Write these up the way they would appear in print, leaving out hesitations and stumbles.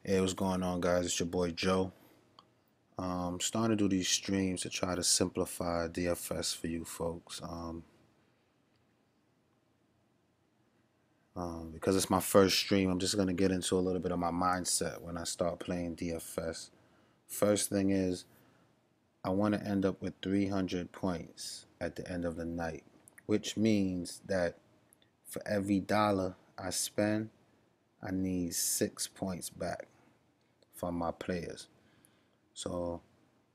Hey, what's going on, guys? It's your boy Joe. Starting to do these streams to try to simplify DFS for you folks. Because it's my first stream, I'm just gonna get into a little bit of my mindset when I start playing DFS. First thing is, I want to end up with 300 points at the end of the night, which means that for every dollar I spend, I need 6 points back from my players. So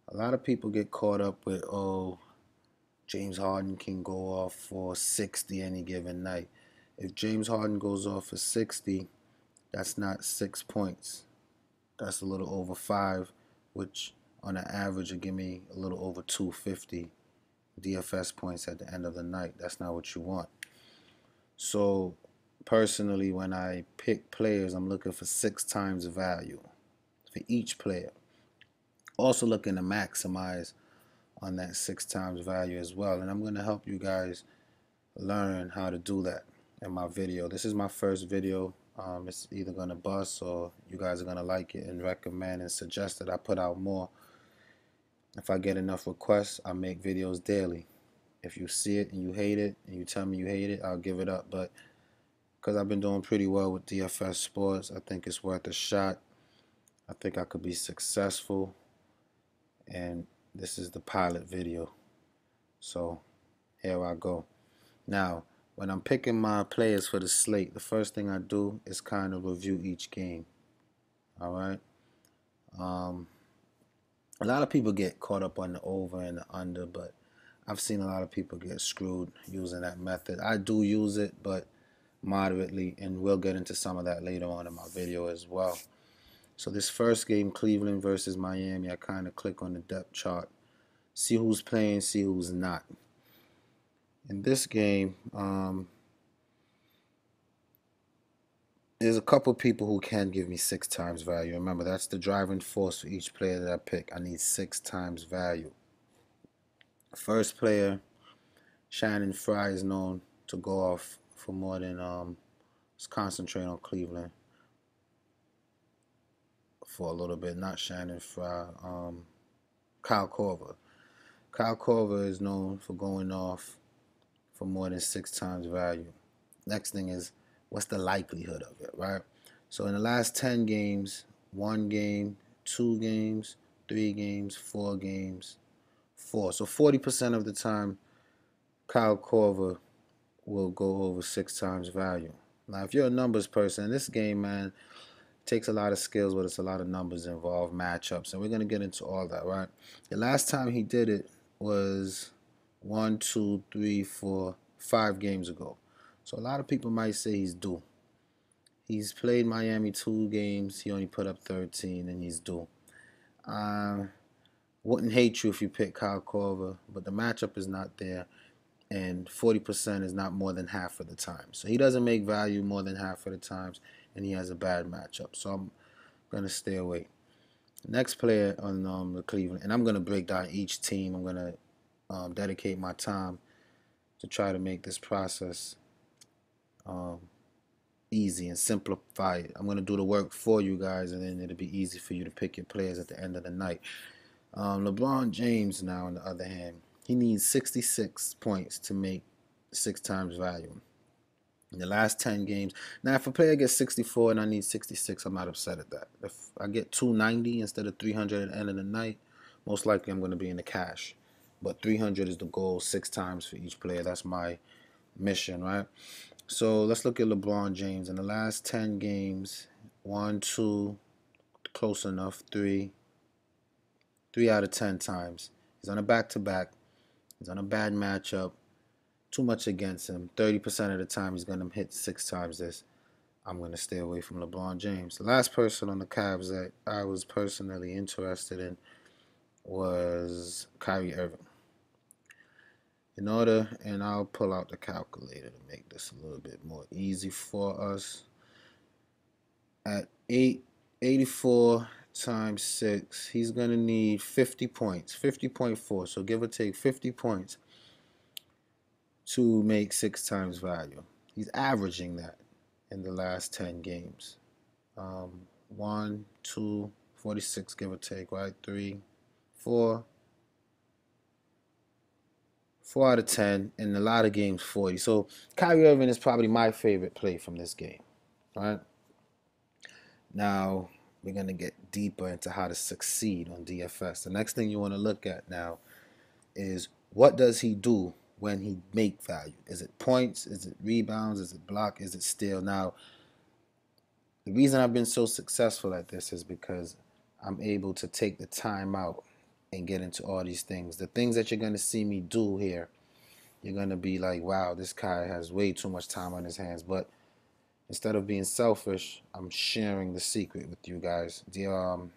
a lot of people get caught up with, oh, James Harden can go off for 60 any given night. If James Harden goes off for 60, that's not 6 points. That's a little over 5, which on an average will give me a little over 250 DFS points at the end of the night. That's not what you want. So personally, when I pick players, I'm looking for 6 times value for each player. Also looking to maximize on that 6 times value as well. And I'm going to help you guys learn how to do that in my video. This is my first video. It's either going to bust or you guys are going to like it and recommend and suggest that I put out more. If I get enough requests, I make videos daily. If you see it and you hate it and you tell me you hate it, I'll give it up. But because I've been doing pretty well with DFS sports, I think it's worth a shot. I think I could be successful. And this is the pilot video. So here I go. Now, when I'm picking my players for the slate, the first thing I do is kind of review each game. All right. A lot of people get caught up on the over and the under, but I've seen a lot of people get screwed using that method. I do use it, but moderately, and we'll get into some of that later on in my video as well. So this first game, Cleveland versus Miami, I kind of click on the depth chart, see who's playing, see who's not. In this game, there's a couple people who can give me 6 times value. Remember, that's the driving force for each player that I pick. I need 6 times value. First player, Shannon Fry, is known to go off for more than, let's concentrate on Cleveland for a little bit. Not Shannon Fry, Kyle Korver. Kyle Korver is known for going off for more than 6 times value. Next thing is, what's the likelihood of it, right? So in the last 10 games, 1 game, 2 games, 3 games, 4 games, 4. So 40% of the time, Kyle Korver will go over 6 times value. Now, if you're a numbers person, this game, man, takes a lot of skills, but it's a lot of numbers involved, matchups, and we're going to get into all that, right? The last time he did it was 1, 2, 3, 4, 5 games ago. So a lot of people might say he's due. He's played Miami 2 games. He only put up 13, and he's due. Wouldn't hate you if you pick Kyle Korver, but the matchup is not there, and 40% is not more than half of the time. So he doesn't make value more than half of the times, and he has a bad matchup. So I'm going to stay away. Next player on the Cleveland, and I'm going to break down each team. I'm going to dedicate my time to try to make this process easy and simplify it. I'm going to do the work for you guys, and then it'll be easy for you to pick your players at the end of the night. LeBron James, now, on the other hand, he needs 66 points to make 6 times value. In the last 10 games, now if a player gets 64 and I need 66, I'm not upset at that. If I get 290 instead of 300 at the end of the night, most likely I'm going to be in the cash. But 300 is the goal, 6 times for each player. That's my mission, right? So let's look at LeBron James. In the last 10 games, 1, 2, close enough, 3 out of 10 times. He's on a back-to-back. He's on a bad matchup. Too much against him. 30% of the time he's going to hit 6 times this. I'm going to stay away from LeBron James. The last person on the Cavs that I was personally interested in was Kyrie Irving. And I'll pull out the calculator to make this a little bit more easy for us. At 84 times 6, he's going to need 50 points, 50.4. So give or take 50 points to make 6 times value. He's averaging that in the last 10 games. 1, 2, 46, give or take, right? 3, 4, 4 out of 10, in a lot of games 40. So Kyrie Irving is probably my favorite play from this game, right? Now we're gonna get deeper into how to succeed on DFS. The next thing you want to look at now is what does he do when he make value? Is it points? Is it rebounds? Is it block? Is it steal? Now, the reason I've been so successful at this is because I'm able to take the time out and get into all these things. The things that you're going to see me do here, you're going to be like, wow, this guy has way too much time on his hands. But instead of being selfish, I'm sharing the secret with you guys. The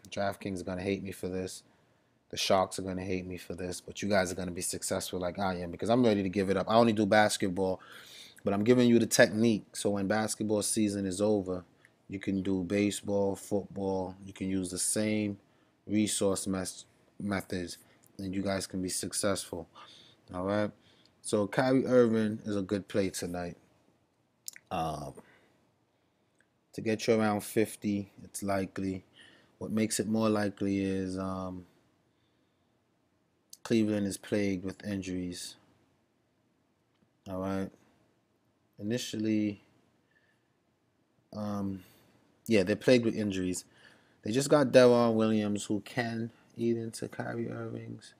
Draftkings are going to hate me for this. The Sharks are going to hate me for this. But you guys are going to be successful like I am because I'm ready to give it up. I only do basketball, but I'm giving you the technique. So when basketball season is over, you can do baseball, football. You can use the same resource methods, and you guys can be successful. All right. So Kyrie Irving is a good play tonight. To get you around 50, it's likely. What makes it more likely is Cleveland is plagued with injuries. All right. Initially, yeah, they're plagued with injuries. They just got Deron Williams, who can eat into Kyrie Irving's.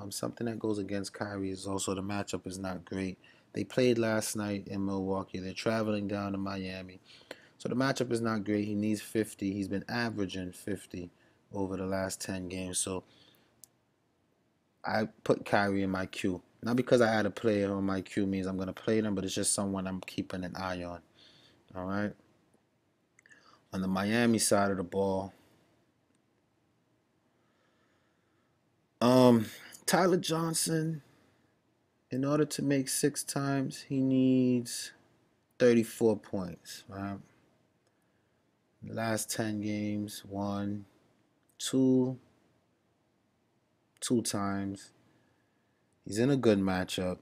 Something that goes against Kyrie is also the matchup is not great. They played last night in Milwaukee. They're traveling down to Miami. So the matchup is not great. He needs 50. He's been averaging 50 over the last 10 games. So I put Kyrie in my queue. Not because I had a player on my queue means I'm going to play them, but it's just someone I'm keeping an eye on. All right. On the Miami side of the ball, Tyler Johnson, in order to make 6 times, he needs 34 points. Right? Last 10 games, 1, 2, 2 times. He's in a good matchup,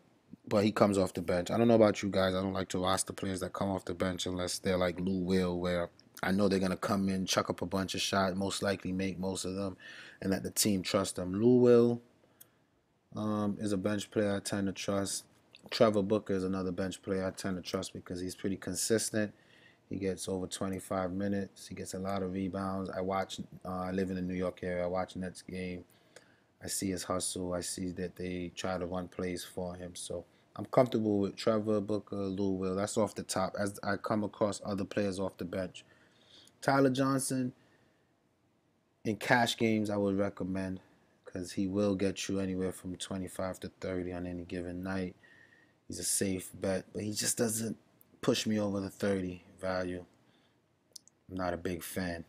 but he comes off the bench. I don't know about you guys. I don't like to roster players that come off the bench unless they're like Lou Will, where I know they're going to come in, chuck up a bunch of shots, most likely make most of them, and let the team trust them. Lou Will is a bench player I tend to trust. Trevor Booker is another bench player I tend to trust because he's pretty consistent. He gets over 25 minutes. He gets a lot of rebounds. I live in the New York area. I watch Nets game. I see his hustle. I see that they try to run plays for him. So I'm comfortable with Trevor Booker, Lou Will. That's off the top. As I come across other players off the bench, Tyler Johnson, in cash games, I would recommend because he will get you anywhere from 25 to 30 on any given night. He's a safe bet, but he just doesn't push me over the 30 value. I'm not a big fan.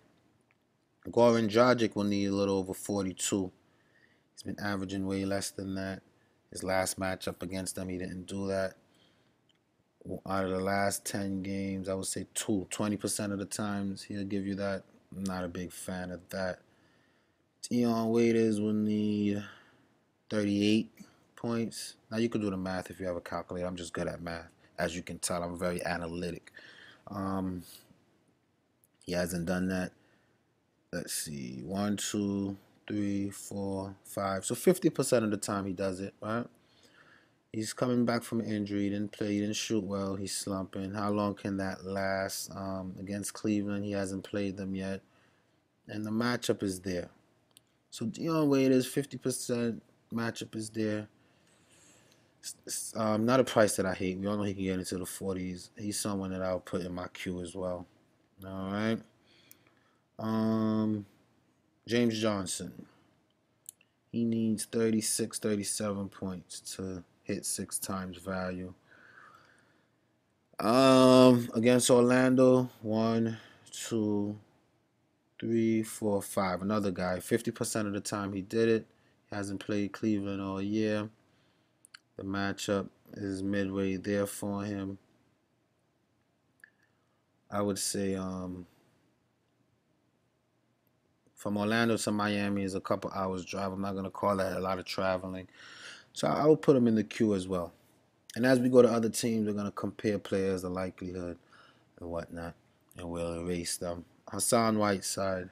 Goran Dragic will need a little over 42. He's been averaging way less than that. His last matchup against them, he didn't do that. Out of the last 10 games, I would say 20% of the times he'll give you that. I'm not a big fan of that. Dion Waiters will need 38 points. Now you can do the math if you have a calculator. I'm just good at math. As you can tell, I'm very analytic. He hasn't done that. Let's see. 1, 2, 3, 4, 5. So 50% of the time he does it, right? He's coming back from injury. He didn't play. He didn't shoot well. He's slumping. How long can that last? Against Cleveland, he hasn't played them yet. And the matchup is there. So Dion Waiters, 50% matchup is there. It's not a price that I hate. We all know he can get into the 40s. He's someone that I'll put in my queue as well. All right. James Johnson. He needs 36, 37 points to hit 6 times value. Against Orlando, 1, 2, 3, 4, 5. Another guy. 50% of the time he did it. He hasn't played Cleveland all year. The matchup is midway there for him. I would say from Orlando to Miami is a couple hours drive. I'm not going to call that a lot of traveling. So I would put him in the queue as well. And as we go to other teams, we're going to compare players, the likelihood, and whatnot. And we'll erase them. Hassan Whiteside,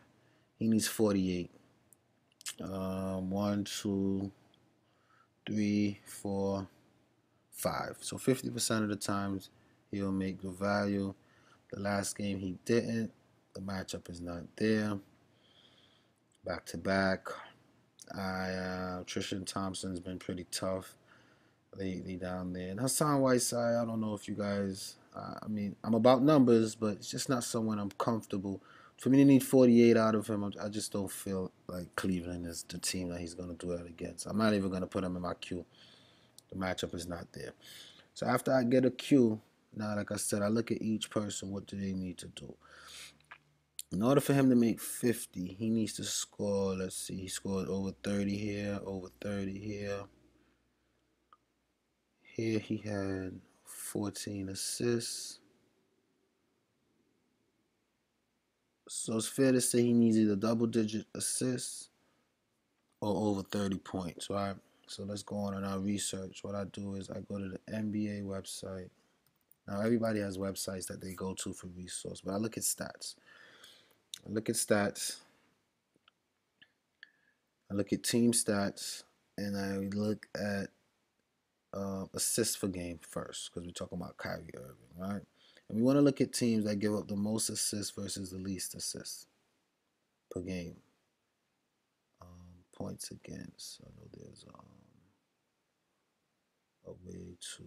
he needs 48. 1, 2, 3, 4, 5. So 50% of the times he'll make the value. The last game he didn't. The matchup is not there. Back to back. Trishan Thompson's been pretty tough lately down there. And Hassan Whiteside, I don't know if you guys, I mean, I'm about numbers, but it's just not someone I'm comfortable. For me to need 48 out of him, I just don't feel like Cleveland is the team that he's going to do that against. I'm not even going to put him in my queue. The matchup is not there. So after I get a queue, now, like I said, I look at each person. What do they need to do? In order for him to make 50, he needs to score, let's see, he scored over 30 here, over 30 here. Here he had 14 assists. So it's fair to say he needs either double-digit assists or over 30 points, right? So let's go on our research. What I do is I go to the NBA website. Now, everybody has websites that they go to for resource, but I look at stats. I look at stats. I look at team stats, and I look at assists per game first, because we're talking about Kyrie Irving, right? And we want to look at teams that give up the most assists versus the least assists per game. Points against. I know there's a way to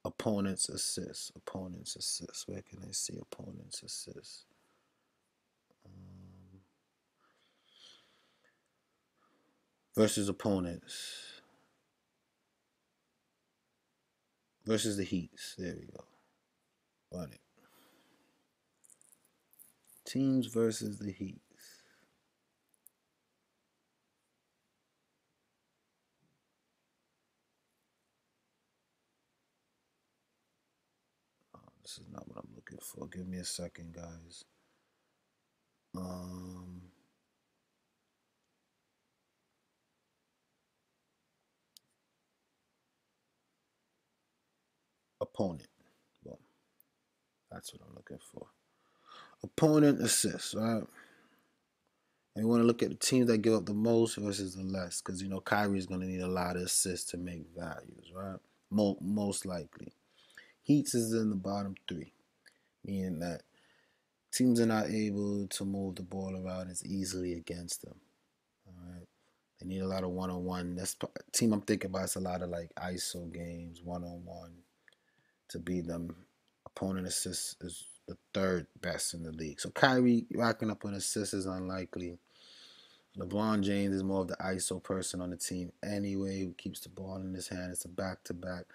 opponents assists. Opponents assists. Where can I see opponents assists? Versus opponents. Versus the Heats. There we go. Run it. Teams versus the Heats. Oh, this is not what I'm looking for. Give me a second, guys. Opponent. Well, that's what I'm looking for. Opponent assists, right? And we want to look at the teams that give up the most versus the less, because you know Kyrie's going to need a lot of assists to make values, right? Most likely. Heats is in the bottom 3, meaning that teams are not able to move the ball around as easily against them. All right, they need a lot of one-on-one. That's team I'm thinking about. It's a lot of like ISO games, one-on-one to beat them. Opponent assists is the 3rd best in the league. So Kyrie racking up an assist is unlikely. LeBron James is more of the ISO person on the team anyway. He keeps the ball in his hand. It's a back-to-back.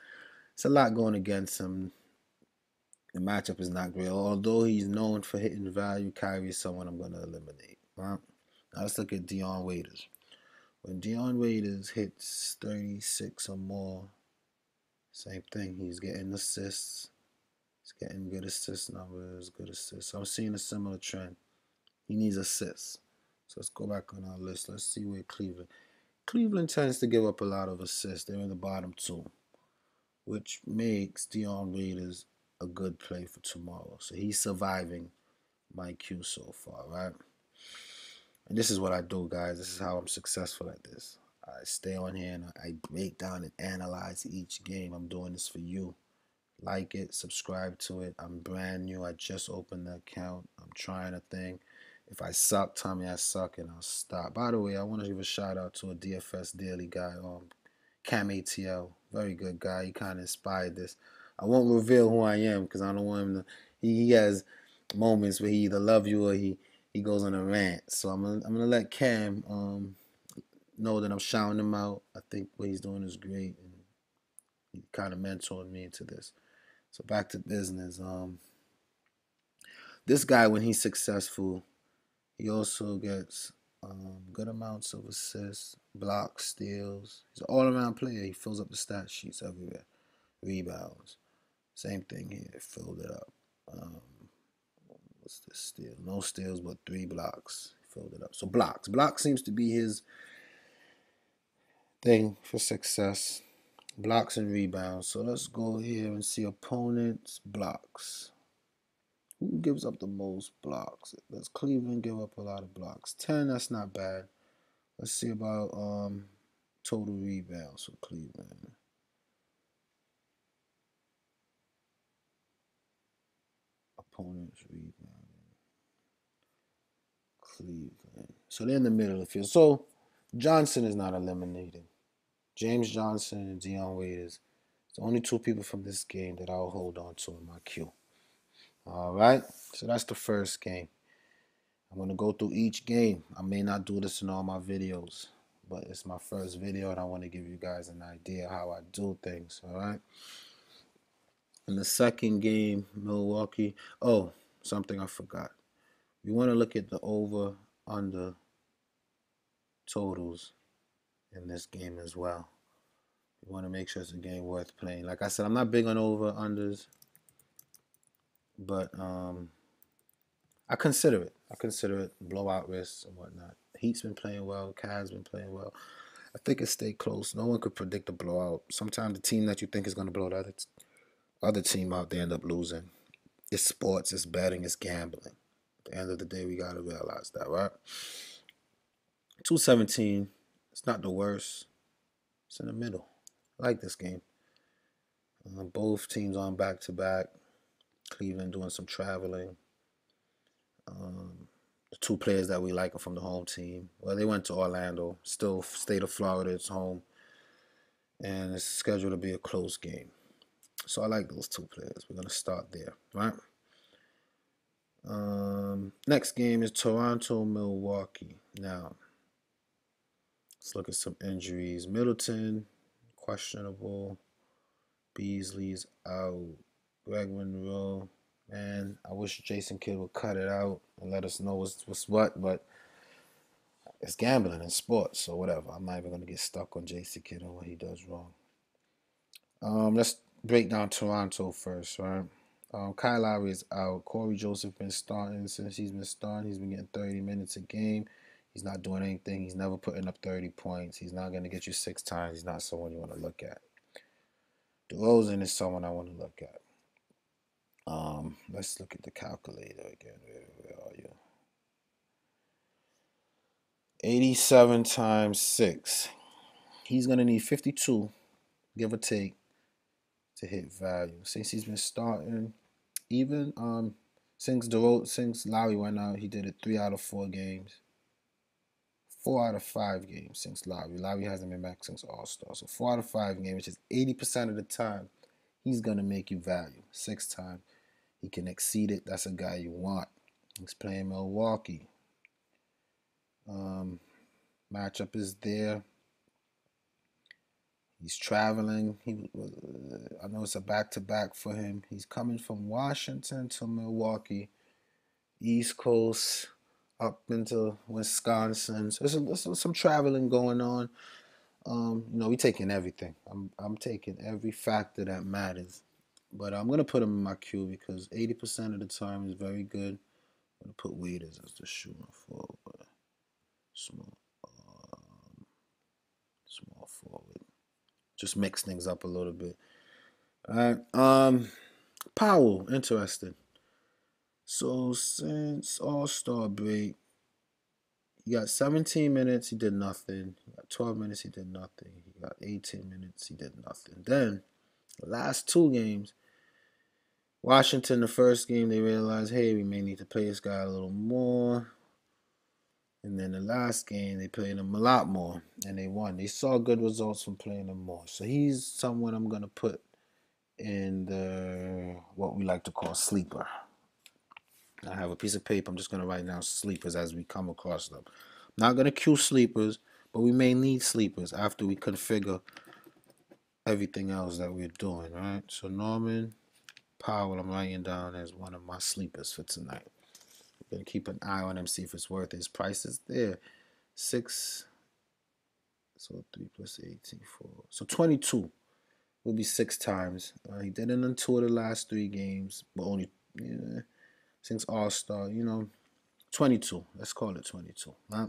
It's a lot going against him. The matchup is not great. Although he's known for hitting value, Kyrie is someone I'm going to eliminate. Right? Now let's look at Dion Waiters. When Dion Waiters hits 36 or more, same thing. He's getting assists. He's getting good assist numbers, good assists. So I'm seeing a similar trend. He needs assists. So let's go back on our list. Let's see where Cleveland tends to give up a lot of assists. They're in the bottom 2, which makes Dion Waiters a good play for tomorrow. So he's surviving my queue so far, right? And this is what I do, guys. This is how I'm successful at this. I stay on here and I break down and analyze each game. I'm doing this for you. Like it, subscribe to it. I'm brand new. I just opened the account. I'm trying a thing. If I suck, tell me I suck and I'll stop. By the way, I want to give a shout out to a DFS daily guy, Cam ATL. Very good guy. He kind of inspired this. I won't reveal who I am because I don't want him to. He has moments where he either love you or he goes on a rant. So I'm gonna let Cam know that I'm shouting him out. I think what he's doing is great, and he kind of mentored me into this. So back to business. This guy, when he's successful, he also gets good amounts of assists, blocks, steals. He's an all-around player. He fills up the stat sheets everywhere. Rebounds. Same thing here. Filled it up. What's this steal? No steals, but 3 blocks. Filled it up. So blocks. Block seems to be his thing for success. Blocks and rebounds. So let's go here and see opponents' blocks. Who gives up the most blocks? Does Cleveland give up a lot of blocks? 10, that's not bad. Let's see about total rebounds for Cleveland. Opponents rebounding. Cleveland. So they're in the middle of the field. So Johnson is not eliminated. James Johnson and Dion Waiters. It's the only two people from this game that I'll hold on to in my queue. All right. So that's the first game. I'm going to go through each game. I may not do this in all my videos, but it's my first video and I want to give you guys an idea how I do things. All right. In the second game, Milwaukee. Oh, something I forgot. We want to look at the over under totals in this game as well. We want to make sure it's a game worth playing. Like I said, I'm not big on over unders, but I consider it. I consider it blowout risks and whatnot. Heat's been playing well. Cavs been playing well. I think it stayed close. No one could predict a blowout. Sometimes the team that you think is going to blow the other team out, they end up losing. It's sports. It's betting. It's gambling. At the end of the day, we got to realize that, right? 217. It's not the worst. It's in the middle. I like this game. Both teams on back-to-back. Cleveland doing some traveling. The two players that we like are from the home team. Well, they went to Orlando. Still, state of Florida, it's home. And it's scheduled to be a close game. So I like those two players. We're going to start there, right? Next game is Toronto-Milwaukee. Now, let's look at some injuries. Middleton, questionable. Beasley's out. Greg Monroe. Man, I wish Jason Kidd would cut it out and let us know what's what, but it's gambling and sports, so whatever. I'm not even going to get stuck on Jason Kidd and what he does wrong. Let's break down Toronto first, right? Kyle Lowry is out. Corey Joseph been starting since he's been starting. He's been getting 30 minutes a game. He's not doing anything. He's never putting up 30 points. He's not going to get you 6 times. He's not someone you want to look at. DeRozan is someone I want to look at. Let's look at the calculator again. Where are you? 87 times 6. He's going to need 52, give or take, to hit value. Since he's been starting, even since Lowry went out, he did it 3 out of 4 games. 4 out of 5 games since Lowry. Lowry hasn't been back since All-Star. So 4 out of 5 games, which is 80% of the time, he's going to make you value. 6 times. He can exceed it. That's a guy you want. He's playing Milwaukee. Matchup is there. He's traveling. I know it's a back-to-back for him. He's coming from Washington to Milwaukee, East Coast, up into Wisconsin. So there's some traveling going on. We're taking everything. I'm taking every factor that matters. But I'm going to put him in my queue because 80% of the time is very good. I'm going to put Waiters as the shooting forward. Small forward. Just mix things up a little bit. All right. Powell, interesting. So since All-Star break, he got 17 minutes, he did nothing. He got 12 minutes, he did nothing. He got 18 minutes, he did nothing. Then, the last 2 games, Washington, the first game, they realized, hey, we may need to play this guy a little more. And then the last game, they played him a lot more, and they won. They saw good results from playing him more. So he's someone I'm going to put in the what we like to call sleeper. I have a piece of paper. I'm just going to write down sleepers as we come across them. I'm not going to queue sleepers, but we may need sleepers after we configure everything else that we're doing, right? So Norman Powell, I'm writing down as one of my sleepers for tonight. I'm going to keep an eye on him, see if it's worth his price is there. 6, so 3 plus 18, 4. So 22 will be 6 times. He did it in 2 of the last 3 games, but only since All-Star, 22. Let's call it 22. Right?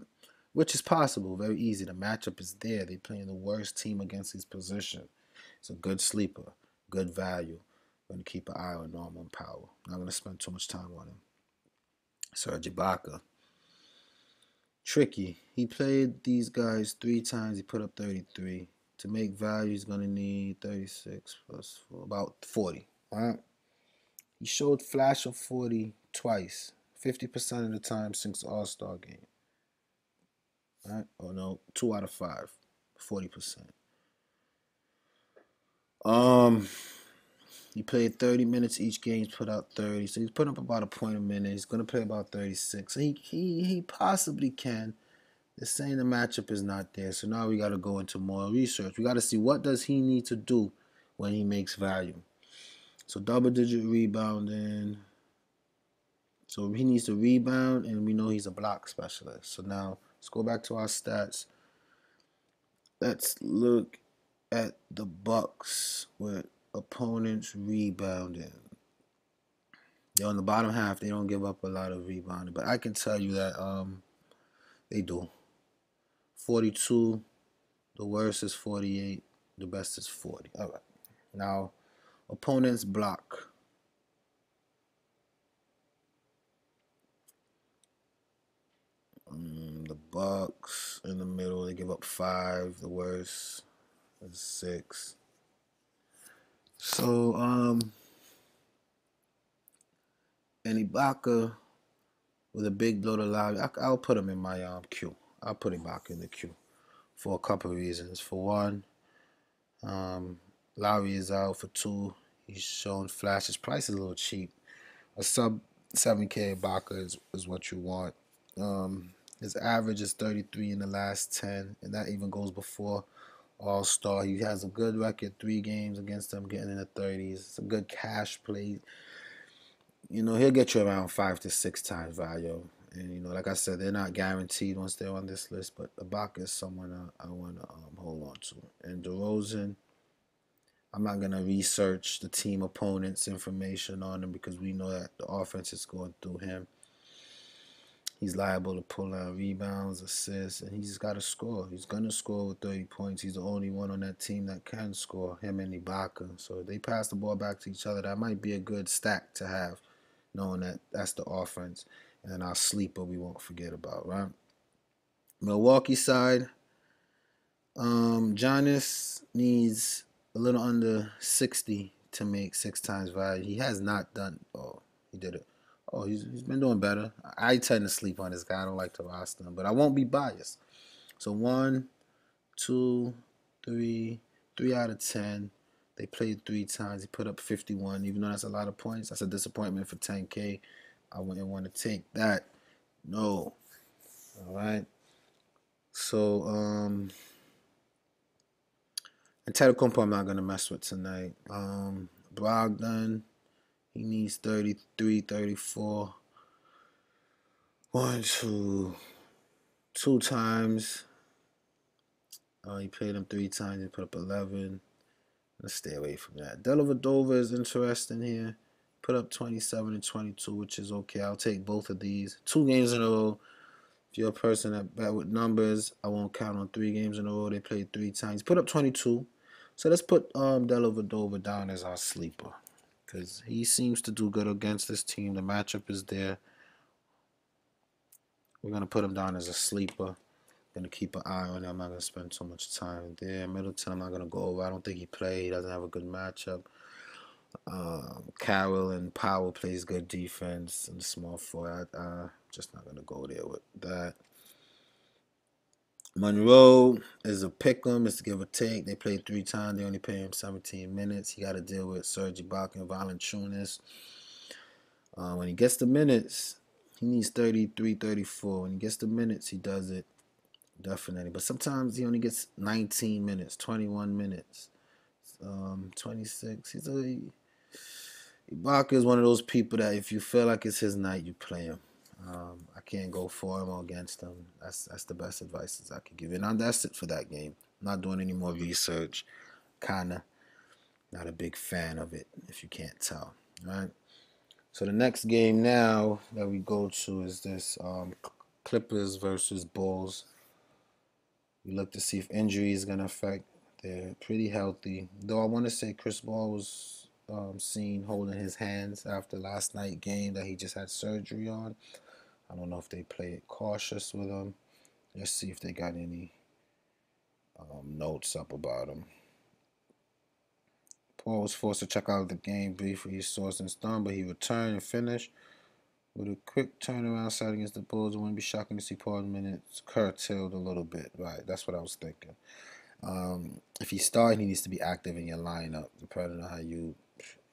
Which is possible, very easy. The matchup is there. They're playing the worst team against his position. It's a good sleeper, good value. I'm going to keep an eye on Norman Powell. Not going to spend too much time on him. Serge Ibaka. Tricky. He played these guys 3 times. He put up 33. To make value, he's going to need 36 plus 4, about 40. All right? He showed flash of 40 twice, 50% of the time since the All-Star game. All right? Oh, no, 2 out of 5, 40%. He played 30 minutes each game. He's put out 30, so he's putting up about a point a minute. He's going to play about 36. So he possibly can. They're saying the matchup is not there, so now we got to go into more research. We got to see what does he need to do when he makes value. So double-digit rebounding. So he needs to rebound, and we know he's a block specialist. So now let's go back to our stats. Let's look at the Bucks with opponents rebounding. They're on the bottom half. They don't give up a lot of rebounding, but I can tell you that they do. 42. The worst is 48. The best is 40. All right. Now, opponents block. The Bucks in the middle, they give up 5. The worst is 6. So, and Ibaka with a big blow to Lowry, I'll put him in my queue. I'll put Ibaka in the queue for a couple of reasons. For one, Lowry is out. For 2, he's shown flash. His price is a little cheap. A sub 7K Ibaka is what you want. His average is 33 in the last 10, and that even goes before All-Star. He has a good record, 3 games against them, getting in the 30s. It's a good cash play. You know, he'll get you around 5 to 6 times value. And, you know, like I said, they're not guaranteed once they're on this list, but Ibaka is someone I want to hold on to. And DeRozan, I'm not going to research the team opponent's information on him because we know that the offense is going through him. He's liable to pull out rebounds, assists, and he's got to score. He's going to score with 30 points. He's the only one on that team that can score, him and Ibaka. So if they pass the ball back to each other, that might be a good stack to have, knowing that that's the offense. And then our sleeper we won't forget about, right? Milwaukee side, Giannis needs a little under 60 to make 6 times value. He has not done, he did it. Oh, he's been doing better. I tend to sleep on this guy. I don't like to roster him, but I won't be biased. So 1, 2, 3 out of 10. They played 3 times. He put up 51. Even though that's a lot of points, that's a disappointment for 10K. I wouldn't want to take that. No. All right. So, Antetokounmpo I'm not going to mess with tonight. Brogdon, he needs 33, 34. 1, 2 times. He played him 3 times. He put up 11. Let's stay away from that. Dellavedova is interesting here. Put up 27 and 22, which is okay. I'll take both of these. 2 games in a row. If you're a person that bet with numbers, I won't count on 3 games in a row. They played 3 times. Put up 22. So let's put Dellavedova down as our sleeper because he seems to do good against this team. The matchup is there. We're going to put him down as a sleeper. Going to keep an eye on him. I'm not going to spend too much time there. Middleton, I'm not going to go over. I don't think he played. He doesn't have a good matchup. Carroll and Powell plays good defense in the small forward. Just not going to go there with that. Monroe is a pick'em. It's a give or take. They played 3 times. They only pay him 17 minutes. He got to deal with Serge Ibaka and Valanciunas. When he gets the minutes, he needs 33, 34. When he gets the minutes, he does it. Definitely. But sometimes he only gets 19 minutes, 21 minutes, 26. Ibaka is one of those people that if you feel like it's his night, you play him. I can't go for him or against him. That's the best advice I could give you. And that's it for that game. I'm not doing any more research. Kinda not a big fan of it, if you can't tell. Right? So the next game now that we go to is this Clippers versus Bulls. We look to see if injury is going to affect They're pretty healthy. Though I want to say Chris Paul was seen holding his hands after last night game that he just had surgery on. I don't know if they play it cautious with him. Let's see if they got any notes up about him. Paul was forced to check out of the game briefly. He saw some stun, but he returned and finished with a quick turnaround side against the Bulls. It wouldn't be shocking to see Paul's minutes curtailed a little bit. Right, that's what I was thinking. If he's starting, he needs to be active in your lineup, depending on how you.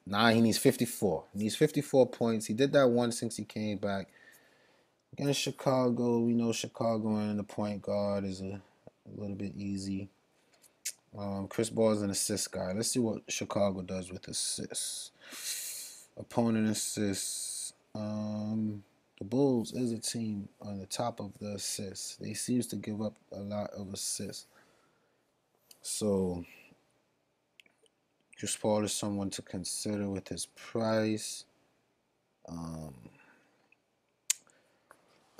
Nah, he needs 54. He needs 54 points. He did that once since he came back. Against Chicago, we know Chicago and the point guard is a little bit easy. Chris Paul is an assist guy. Let's see what Chicago does with assists. Opponent assists. The Bulls is a team on the top of the assists. They seems to give up a lot of assists. So Chris Paul is someone to consider with his price. I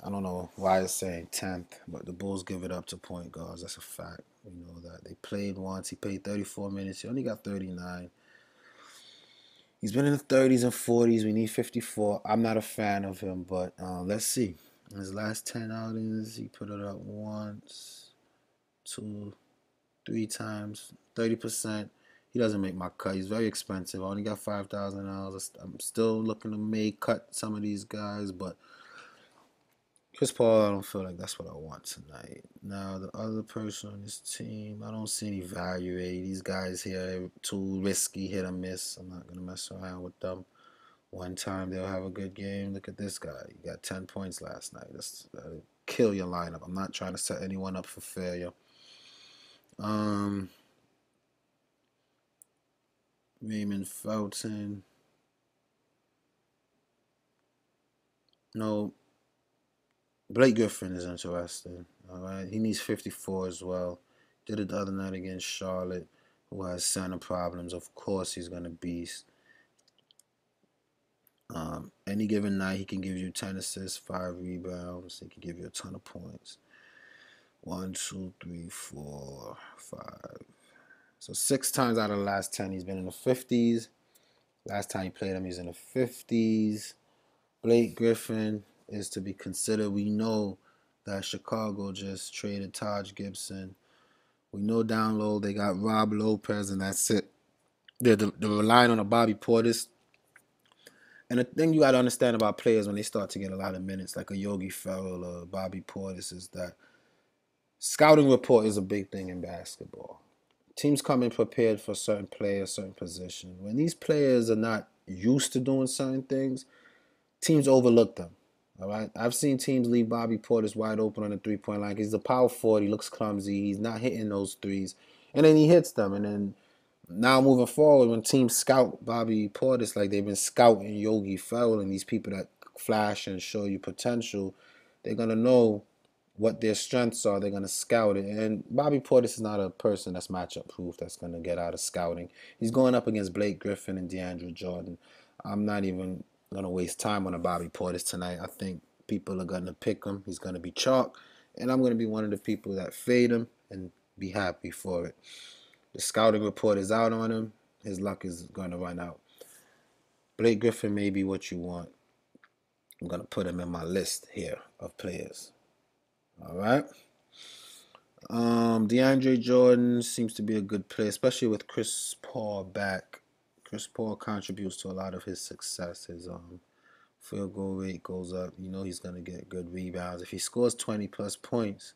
don't know why it's saying 10th, but the Bulls give it up to point guards. That's a fact. We know that. They played once. He played 34 minutes. He only got 39. He's been in the 30s and 40s. We need 54. I'm not a fan of him, but let's see. In his last 10 outings, he put it up once, 2, 3 times, 30%. He doesn't make my cut. He's very expensive. I only got $5,000. I'm still looking to cut some of these guys, but Chris Paul, I don't feel like that's what I want tonight. Now, the other person on this team, I don't see any value. These guys here, too risky, hit or miss. I'm not going to mess around with them. One time they'll have a good game. Look at this guy. He got 10 points last night. That'll kill your lineup. I'm not trying to set anyone up for failure. Raymond Felton. No. Blake Griffin is interesting. All right, he needs 54 as well. Did it the other night against Charlotte, who has center problems. Of course, he's gonna beast. Any given night, he can give you 10 assists, 5 rebounds. He can give you a ton of points. 1, 2, 3, 4, 5. So 6 times out of the last 10, he's been in the 50s. Last time he played him, he's in the 50s. Blake Griffin is to be considered. We know that Chicago just traded Taj Gibson. We know down low they got Rob Lopez, and that's it. They're relying on a Bobby Portis. And the thing you got to understand about players when they start to get a lot of minutes, like a Yogi Ferrell or Bobby Portis, is that scouting report is a big thing in basketball. Teams come in prepared for certain players, certain position. When these players are not used to doing certain things, teams overlook them. All right, I've seen teams leave Bobby Portis wide open on the three-point line. He's a power forward. He looks clumsy. He's not hitting those threes, and then he hits them. And then now moving forward, when teams scout Bobby Portis like they've been scouting Yogi Ferrell and these people that flash and show you potential, they're gonna know what their strengths are. They're gonna scout it. And Bobby Portis is not a person that's matchup proof. That's gonna get out of scouting. He's going up against Blake Griffin and DeAndre Jordan. I'm not even gonna waste time on a Bobby Portis tonight. I think people are gonna pick him. He's gonna be chalk, and I'm gonna be one of the people that fade him and be happy for it. The scouting report is out on him. His luck is gonna run out. Blake Griffin may be what you want. I'm gonna put him in my list here of players. All right. DeAndre Jordan seems to be a good player, especially with Chris Paul back. Chris Paul contributes to a lot of his success. His field goal rate goes up. You know he's going to get good rebounds. If he scores 20 plus points,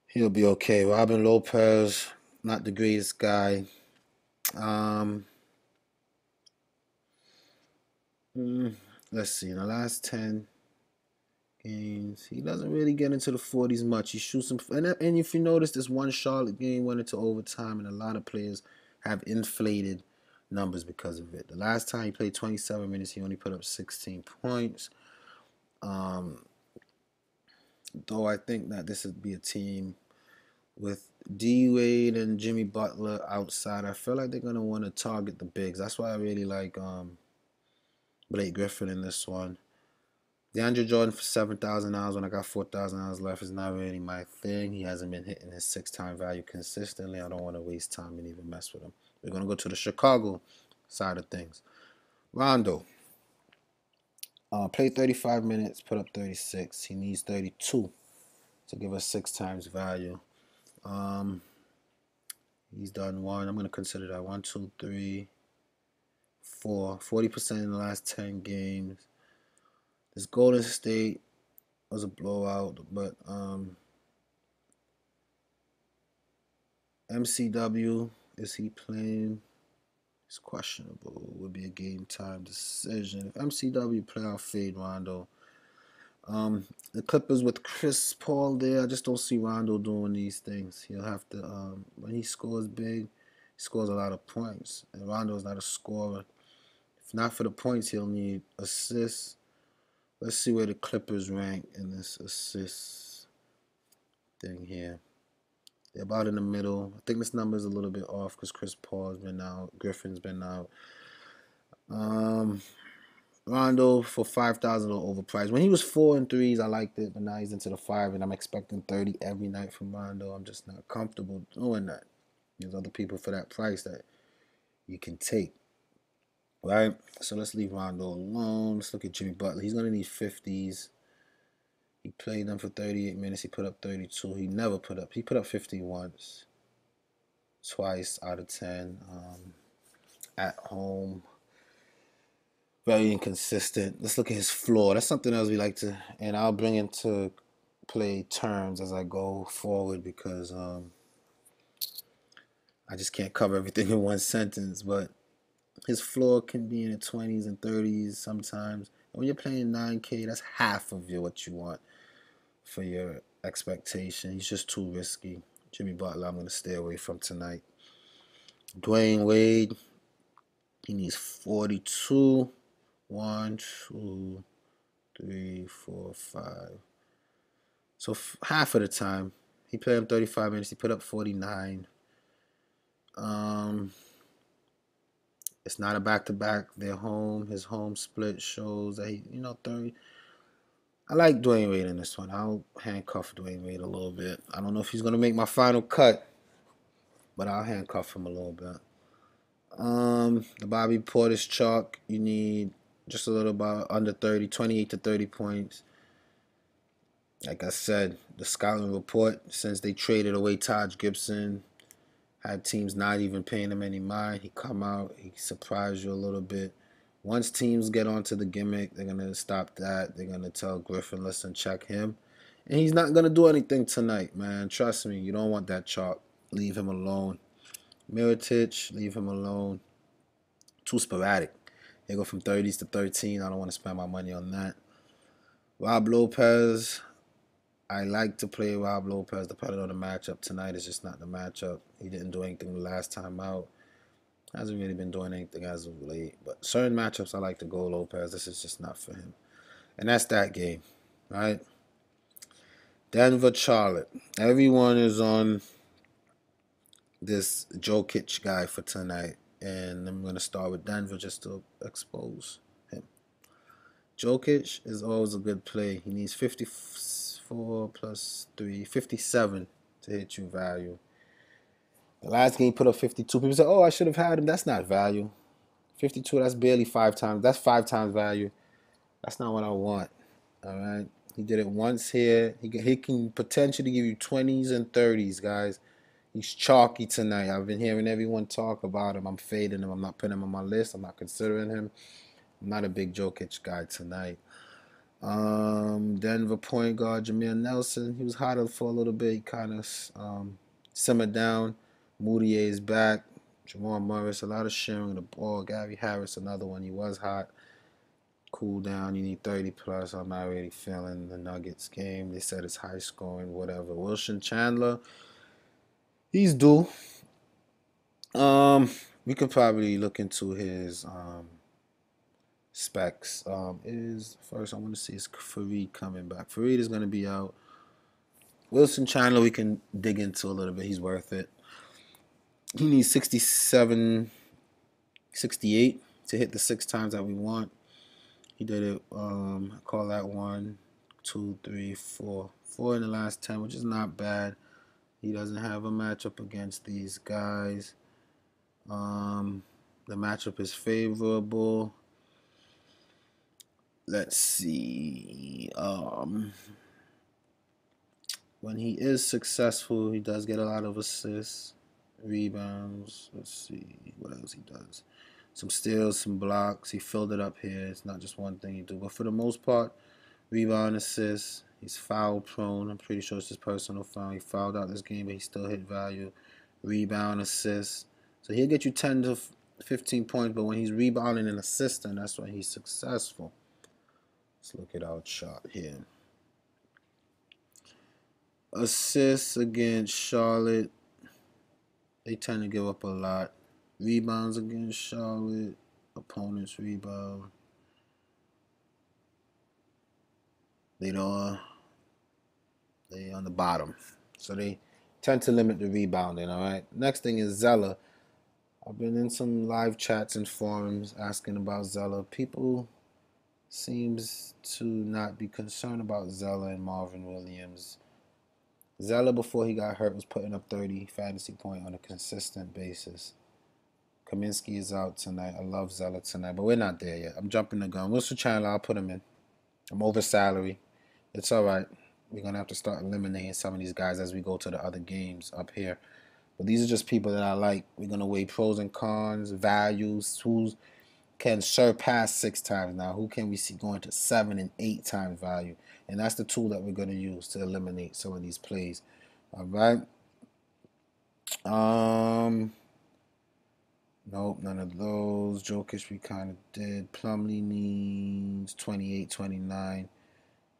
he'll be okay. Robin Lopez, not the greatest guy. Let's see. In the last 10 games, he doesn't really get into the 40s much. He shoots some. And if you notice, this one Charlotte game went into overtime, and a lot of players have inflated numbers because of it. The last time he played 27 minutes, he only put up 16 points. Though I think that this would be a team with D Wade and Jimmy Butler outside. I feel like they're gonna want to target the bigs. That's why I really like Blake Griffin in this one. DeAndre Jordan for $7,000 when I got $4,000 left is not really my thing. He hasn't been hitting his 6-time value consistently. I don't want to waste time and even mess with him. We're going to go to the Chicago side of things. Rondo. Played 35 minutes, put up 36. He needs 32 to give us 6 times value. He's done one. I'm going to consider that 1, 2, 3, 4. 40% in the last 10 games. This Golden State was a blowout, but MCW, is he playing? It's questionable. It would be a game time decision. If MCW playoff fade Rondo. The Clippers with Chris Paul there, I just don't see Rondo doing these things. He'll have to, when he scores big, he scores a lot of points. And Rondo's not a scorer. If not for the points, he'll need assists. Let's see where the Clippers rank in this assist thing here. They're about in the middle. I think this number is a little bit off because Chris Paul's been out. Griffin's been out. Rondo for 5,000 or overpriced. When he was 4 and 3s, I liked it, but now he's into the 5, and I'm expecting 30 every night from Rondo. I'm just not comfortable doing that. There's other people for that price that you can take, right? So let's leave Rondo alone. Let's look at Jimmy Butler. He's gonna need 50s. He played them for 38 minutes. He put up 32. He never put up. He put up 50 once, twice out of 10. At home. Very inconsistent. Let's look at his floor. That's something else we like to, and I'll bring into play terms as I go forward because I just can't cover everything in one sentence. But his floor can be in the 20s and 30s sometimes. And when you're playing 9K, that's half of what you want for your expectation. He's just too risky. Jimmy Butler, I'm going to stay away from tonight. Dwayne Wade, he needs 42. 1, 2, 3, 4, 5. So half of the time, he played him 35 minutes. He put up 49. It's not a back-to-back. They're home. His home split shows that he, 30. I like Dwayne Wade in this one. I'll handcuff Dwayne Wade a little bit. I don't know if he's going to make my final cut, but I'll handcuff him a little bit. The Bobby Portis chalk, you need just a little about under 30, 28 to 30 points. Like I said, the scouting report, since they traded away Taj Gibson, had teams not even paying him any mind. He come out, he surprised you a little bit. Once teams get onto the gimmick, they're going to stop that. They're going to tell Griffin, listen, check him. And he's not going to do anything tonight, man. Trust me, you don't want that chalk. Leave him alone. Mirotic, leave him alone. Too sporadic. They go from 30s to 13. I don't want to spend my money on that. Rob Lopez. I like to play Rob Lopez depending on the matchup. Tonight is just not the matchup. He didn't do anything the last time out. Hasn't really been doing anything as of late. But certain matchups I like to go Lopez. This is just not for him. And that's that game, right? Denver, Charlotte. Everyone is on this Jokic guy for tonight. And I'm going to start with Denver just to expose him. Jokic is always a good play. He needs 54 plus 3, 57 to hit you value. The last game he put up 52. People say, oh, I should have had him. That's not value. 52, that's barely 5 times. That's 5 times value. That's not what I want. All right? He did it once here. He can potentially give you 20s and 30s, guys. He's chalky tonight. I've been hearing everyone talk about him. I'm fading him. I'm not putting him on my list. I'm not considering him. I'm not a big Jokic guy tonight. Denver point guard Jameer Nelson. He was hot for a little bit. He kind of simmered down. Moutier is back. Jamal Morris, a lot of sharing the ball. Gary Harris, another one. He was hot. Cool down. You need 30 plus. I'm not really feeling the Nuggets game. They said it's high scoring, whatever. Wilson Chandler. He's due. We could probably look into his specs. First I want to see is Fareed coming back. Fareed is going to be out. Wilson Chandler we can dig into a little bit. He's worth it. He needs 67, 68 to hit the 6 times that we want. He did it, call that 1, 2, 3, 4. 4 in the last 10, which is not bad. He doesn't have a matchup against these guys. The matchup is favorable. Let's see. When he is successful, he does get a lot of assists, rebounds. Let's see what else he does. Some steals, some blocks. He filled it up here. It's not just one thing he do, but for the most part, rebound, assists. He's foul prone. I'm pretty sure it's his personal foul. He fouled out this game, but he still hit value. Rebound, assists. So he'll get you 10 to 15 points, but when he's rebounding and assisting, that's when he's successful. Let's look at our chart here. Assists against Charlotte, they tend to give up a lot. Rebounds against Charlotte, opponents rebound. They on the bottom, so they tend to limit the rebounding. All right. Next thing is Zeller. I've been in some live chats and forums asking about Zeller. People seems to not be concerned about Zeller and Marvin Williams. Zeller, before he got hurt, was putting up 30 fantasy points on a consistent basis. Kaminsky is out tonight. I love Zeller tonight, but we're not there yet. I'm jumping the gun. Wilson Chandler, I'll put him in. I'm over salary. It's all right. We're going to have to start eliminating some of these guys as we go to the other games up here. But these are just people that I like. We're going to weigh pros and cons, values, who can surpass 6 times now. Who can we see going to 7 and 8 times value? And that's the tool that we're going to use to eliminate some of these plays. All right. Nope, none of those. Jokic we kind of did. Plumlee needs 28, 29.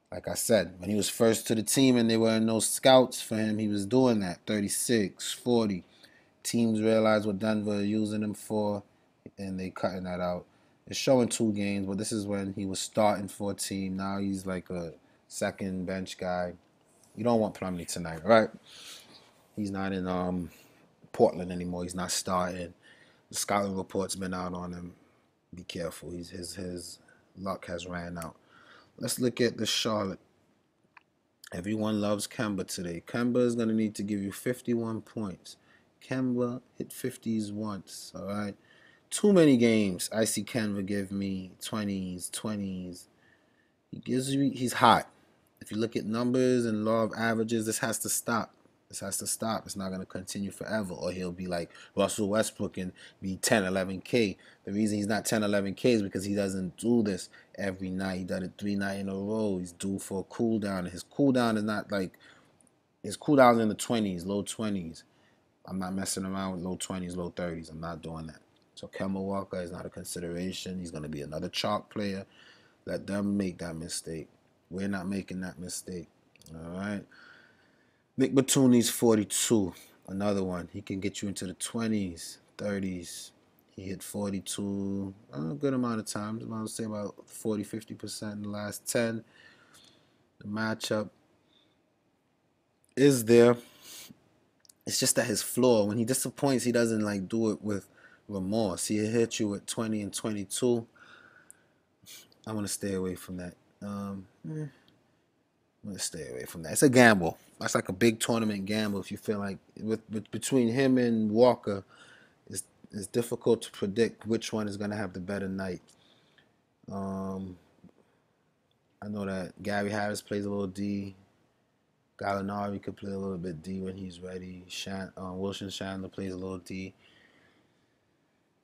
Like I said, when he was first to the team and there were no scouts for him, he was doing that. 36, 40. Teams realize what Denver are using him for, and they cutting that out. It's showing 2 games, but this is when he was starting for a team. Now he's like a second bench guy. You don't want Plumlee tonight, right? He's not in Portland anymore. He's not starting. The scouting report's been out on him. Be careful. His luck has ran out. Let's look at the Charlotte. Everyone loves Kemba today. Kemba is going to need to give you 51 points. Kemba hit 50s once, all right? Too many games I see Kemba give me 20s. He's hot. If you look at numbers and law of averages, this has to stop. It's not going to continue forever, or he'll be like Russell Westbrook and be 10, 11K. The reason he's not 10, 11K is because he doesn't do this every night. He done it 3 nights in a row. He's due for a cool down. And his cool down is not like, his cool down in the 20s, low 20s. I'm not messing around with low 20s, low 30s. I'm not doing that. So Kemba Walker is not a consideration. He's going to be another chalk player. Let them make that mistake. We're not making that mistake. All right. Nick Batum needs 42. Another one. He can get you into the 20s, 30s. He hit 42 a good amount of times. I would say about 40, 50% in the last 10. The matchup is there. It's just that his floor, when he disappoints, he doesn't like do it with remorse. He hit you with 20 and 22. I want to stay away from that. I'm going to stay away from that. It's a gamble. That's like a big tournament gamble. If you feel like between him and Walker, it's difficult to predict which one is going to have the better night. I know that Gary Harris plays a little D. Gallinari could play a little bit D when he's ready. Wilson Chandler plays a little D.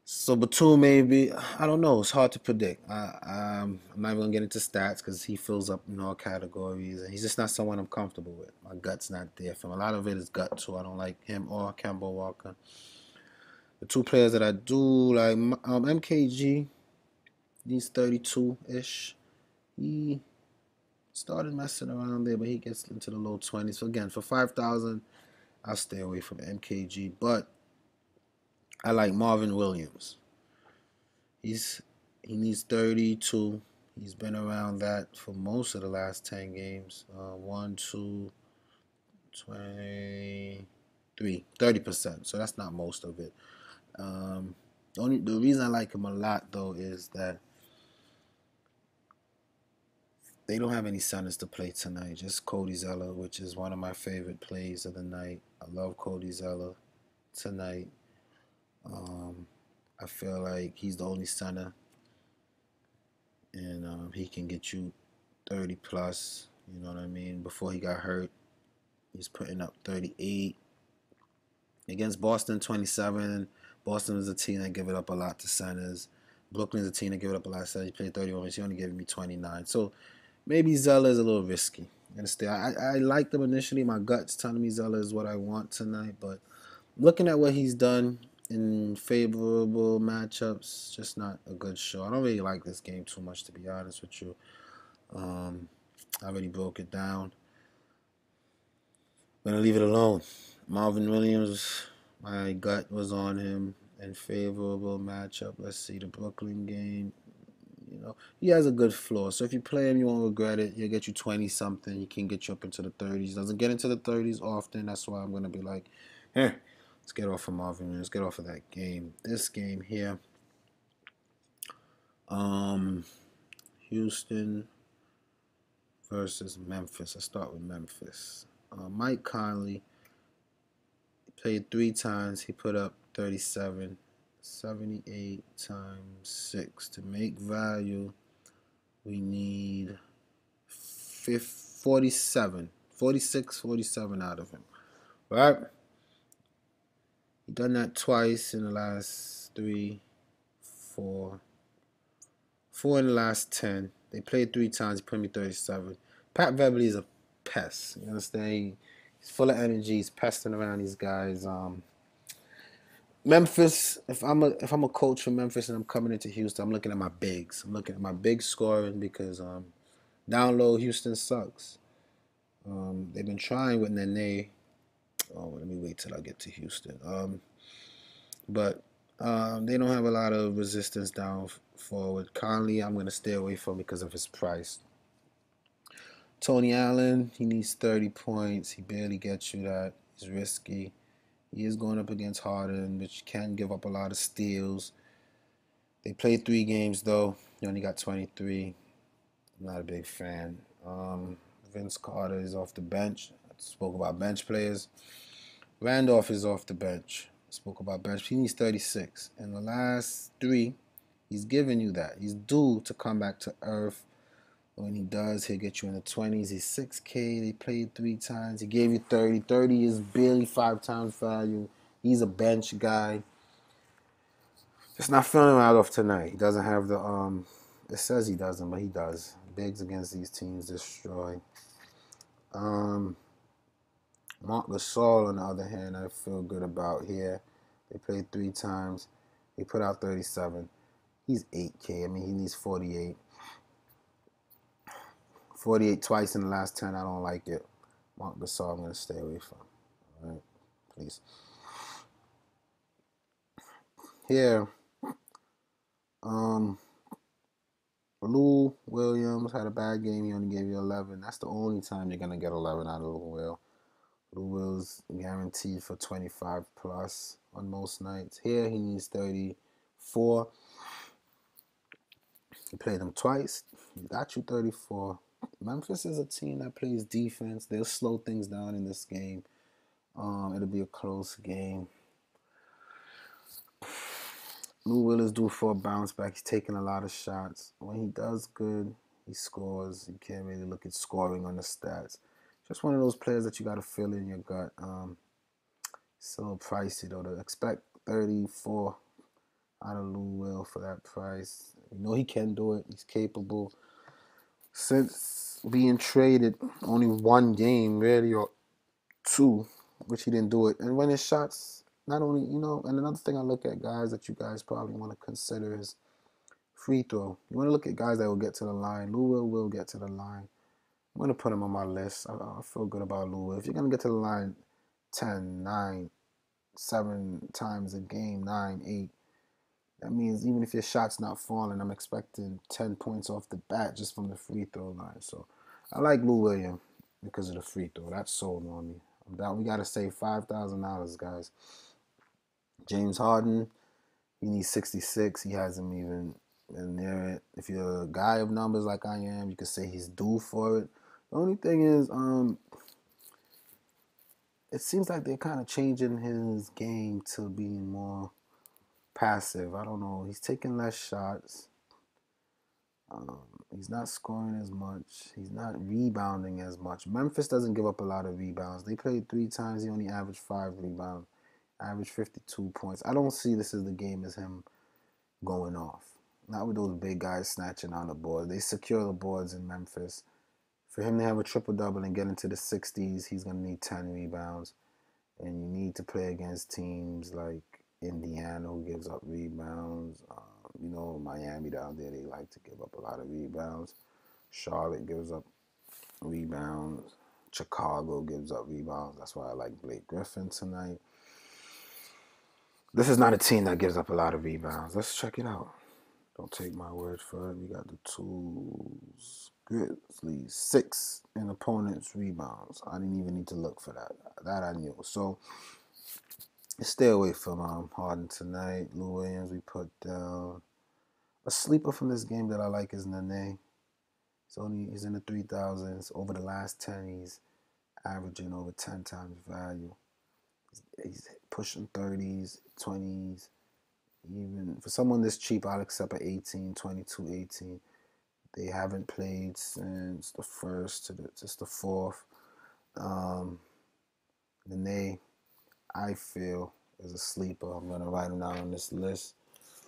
So Batum maybe, I don't know. It's hard to predict. I'm not even going to get into stats because he fills up in all categories. And he's just not someone I'm comfortable with. My gut's not there for him. A lot of it is gut too. I don't like him or Kemba Walker. The 2 players that I do like, MKG, he's 32-ish. He started messing around there, but he gets into the low 20s. So again, for 5,000, I'll stay away from MKG. But I like Marvin Williams. He needs 32. He's been around that for most of the last 10 games. 1, 2, 23, 30%. So that's not most of it. The reason I like him a lot though is that they don't have any centers to play tonight. Just Cody Zeller, which is one of my favorite plays of the night. I love Cody Zeller tonight. Um, I feel like he's the only center, and he can get you 30 plus. You know what I mean? Before he got hurt, he's putting up 38 against Boston. 27. Boston is a team that give it up a lot to centers. Brooklyn's a team that give it up a lot to centers. He played 31 minutes. He only gave me 29. So maybe Zeller is a little risky. Understand? I liked him initially. My gut's telling me Zeller is what I want tonight, but looking at what he's done in favorable matchups, just not a good show. I don't really like this game too much, to be honest with you. I already broke it down. I'm gonna leave it alone. Marvin Williams, my gut was on him in favorable matchup. Let's see the Brooklyn game. You know, he has a good floor. So if you play him, you won't regret it. He'll get you 20 something. He can get you up into the 30s. Doesn't get into the 30s often. That's why I'm gonna be like, let's get off of Marvin. Let's get off of that game. This game here, Houston versus Memphis. Let's start with Memphis. Mike Conley played 3 times. He put up 37. 78 times 6. To make value, we need 47. 46, 47 out of him. Right? He done that twice in the last 3, 4. 4 in the last 10. They played 3 times. He put me 37. Pat Beverly is a pest. You understand? He's full of energy. He's pesting around these guys. Memphis. If I'm a coach for Memphis and I'm coming into Houston, I'm looking at my bigs. I'm looking at my big scoring because down low Houston sucks. They've been trying with Nene. Oh, let me wait till I get to Houston. But they don't have a lot of resistance down forward. Conley, I'm going to stay away from because of his price. Tony Allen, he needs 30 points. He barely gets you that. He's risky. He is going up against Harden, which can give up a lot of steals. They played 3 games, though. He only got 23. I'm not a big fan. Vince Carter is off the bench. I spoke about bench players. Randolph is off the bench. I spoke about bench. He needs 36. In the last 3, he's giving you that. He's due to come back to earth. When he does, he'll get you in the 20s. He's 6K. They played 3 times. He gave you 30. 30 is barely 5 times value. He's a bench guy. Just not feeling Randolph tonight. He doesn't have the it says he doesn't, but he does. Bigs against these teams destroy. Mark Gasol, on the other hand, I feel good about here. They played 3 times. He put out 37. He's 8K. I mean, he needs 48. 48 twice in the last 10. I don't like it. Mark Gasol, I'm going to stay away from. All right, please. Here, Lou Williams had a bad game. He only gave you 11. That's the only time you're going to get 11 out of Lou Will. Lou Will's guaranteed for 25 plus on most nights. Here, he needs 34. You played them twice. He got you 34. Memphis is a team that plays defense. They'll slow things down in this game. It'll be a close game. Lou Will is due for a bounce back. He's taking a lot of shots. When he does good, he scores. You can't really look at scoring on the stats. Just one of those players that you got to feel in your gut. It's a little pricey, though. To expect 34 out of Lou Will for that price. You know he can do it. He's capable. Since being traded, only 1 game, really, or 2, which he didn't do it. And when his shots, not only, and another thing I look at guys that you guys probably want to consider is free throw. You want to look at guys that will get to the line. Lou will get to the line. I'm going to put him on my list. I feel good about Lou Will. If you're going to get to the line 10, 9, 7 times a game, 9, 8, that means even if your shot's not falling, I'm expecting 10 points off the bat just from the free throw line. So I like Lou Williams because of the free throw. That's sold on me. I'm down. We got to save $5,000, guys. James Harden, he needs 66. He hasn't even, And there, if you're a guy of numbers like I am, you could say he's due for it. The only thing is, it seems like they're kind of changing his game to being more passive. I don't know. He's taking less shots. He's not scoring as much. He's not rebounding as much. Memphis doesn't give up a lot of rebounds. They played 3 times. He only averaged 5 rebounds, averaged 52 points. I don't see this as the game as him going off. Not with those big guys snatching on the board. They secure the boards in Memphis. For him to have a triple-double and get into the 60s, he's going to need 10 rebounds. And you need to play against teams like Indiana, who gives up rebounds. Miami down there, they like to give up a lot of rebounds. Charlotte gives up rebounds. Chicago gives up rebounds. That's why I like Blake Griffin tonight. This is not a team that gives up a lot of rebounds. Let's check it out. Don't take my word for it. We got the tools. Grizzlies, 6 in opponents' rebounds. I didn't even need to look for that. That I knew. So stay away from Harden tonight. Lou Williams, we put down. A sleeper from this game that I like is Nene. He's in the 3,000s. Over the last 10, he's averaging over 10 times value. He's pushing 30s, 20s. Even for someone this cheap, I'll accept an 18, 22, 18. They haven't played since the first to the fourth. Nene, I feel, is a sleeper. I'm going to write him down on this list.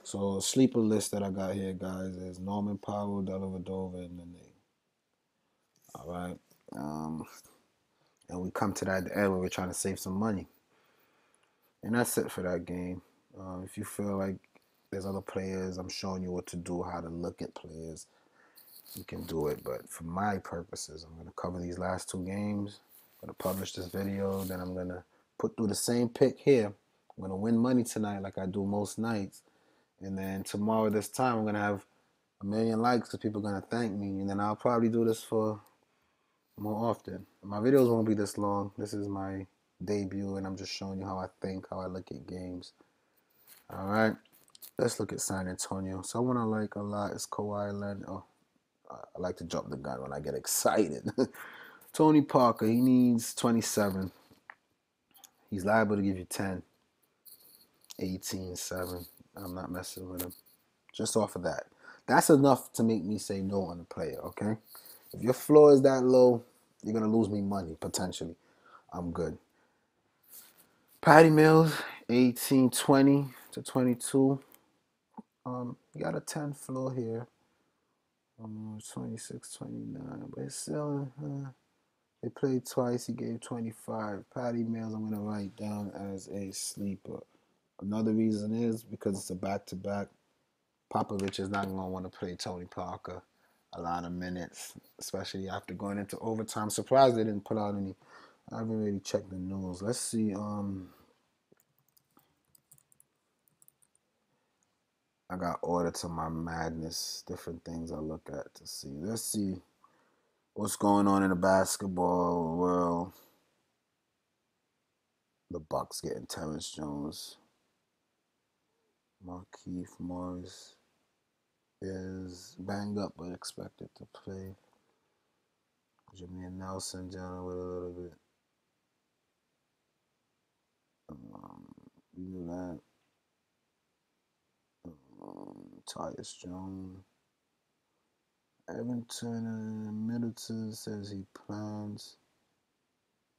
So, a sleeper list that I got here, guys, is Norman Powell, Dellavedova, and Nene. All right. And we come to that at the end where we're trying to save some money. And that's it for that game. If you feel like there's other players, I'm showing you what to do, how to look at players. You can do it. But for my purposes, I'm going to cover these last 2 games. I'm going to publish this video. Then I'm going to put through the same pick here. I'm going to win money tonight like I do most nights. And then tomorrow this time, I'm going to have 1 million likes because people are going to thank me. And then I'll probably do this for more often. My videos won't be this long. This is my debut, and I'm just showing you how I think, how I look at games. All right. Let's look at San Antonio. Someone I like a lot is Kawhi Leonard. Oh, I like to jump the gun when I get excited. Tony Parker, he needs 27. He's liable to give you 10, 18, 7. I'm not messing with him. Just off of that. That's enough to make me say no on the player, okay? If your floor is that low, you're going to lose me money, potentially. I'm good. Patty Mills, 18, 20 to 22. You got a 10 floor here. 26, 29. But it's still, they played twice. He gave 25. Patty Mills, I'm going to write down as a sleeper. Another reason is because it's a back-to-back. Popovich is not going to want to play Tony Parker a lot of minutes, especially after going into overtime. Surprised they didn't put out any. I haven't really checked the news. Let's see. I got order to my madness. Different things I look at to see. Let's see what's going on in the basketball world. The Bucks getting Terrence Jones. Markieff Morris is banged up but expected to play. Jimmy and Nelson down with a little bit. We knew that. Tyus Jones. Evan Turner Middleton says he plans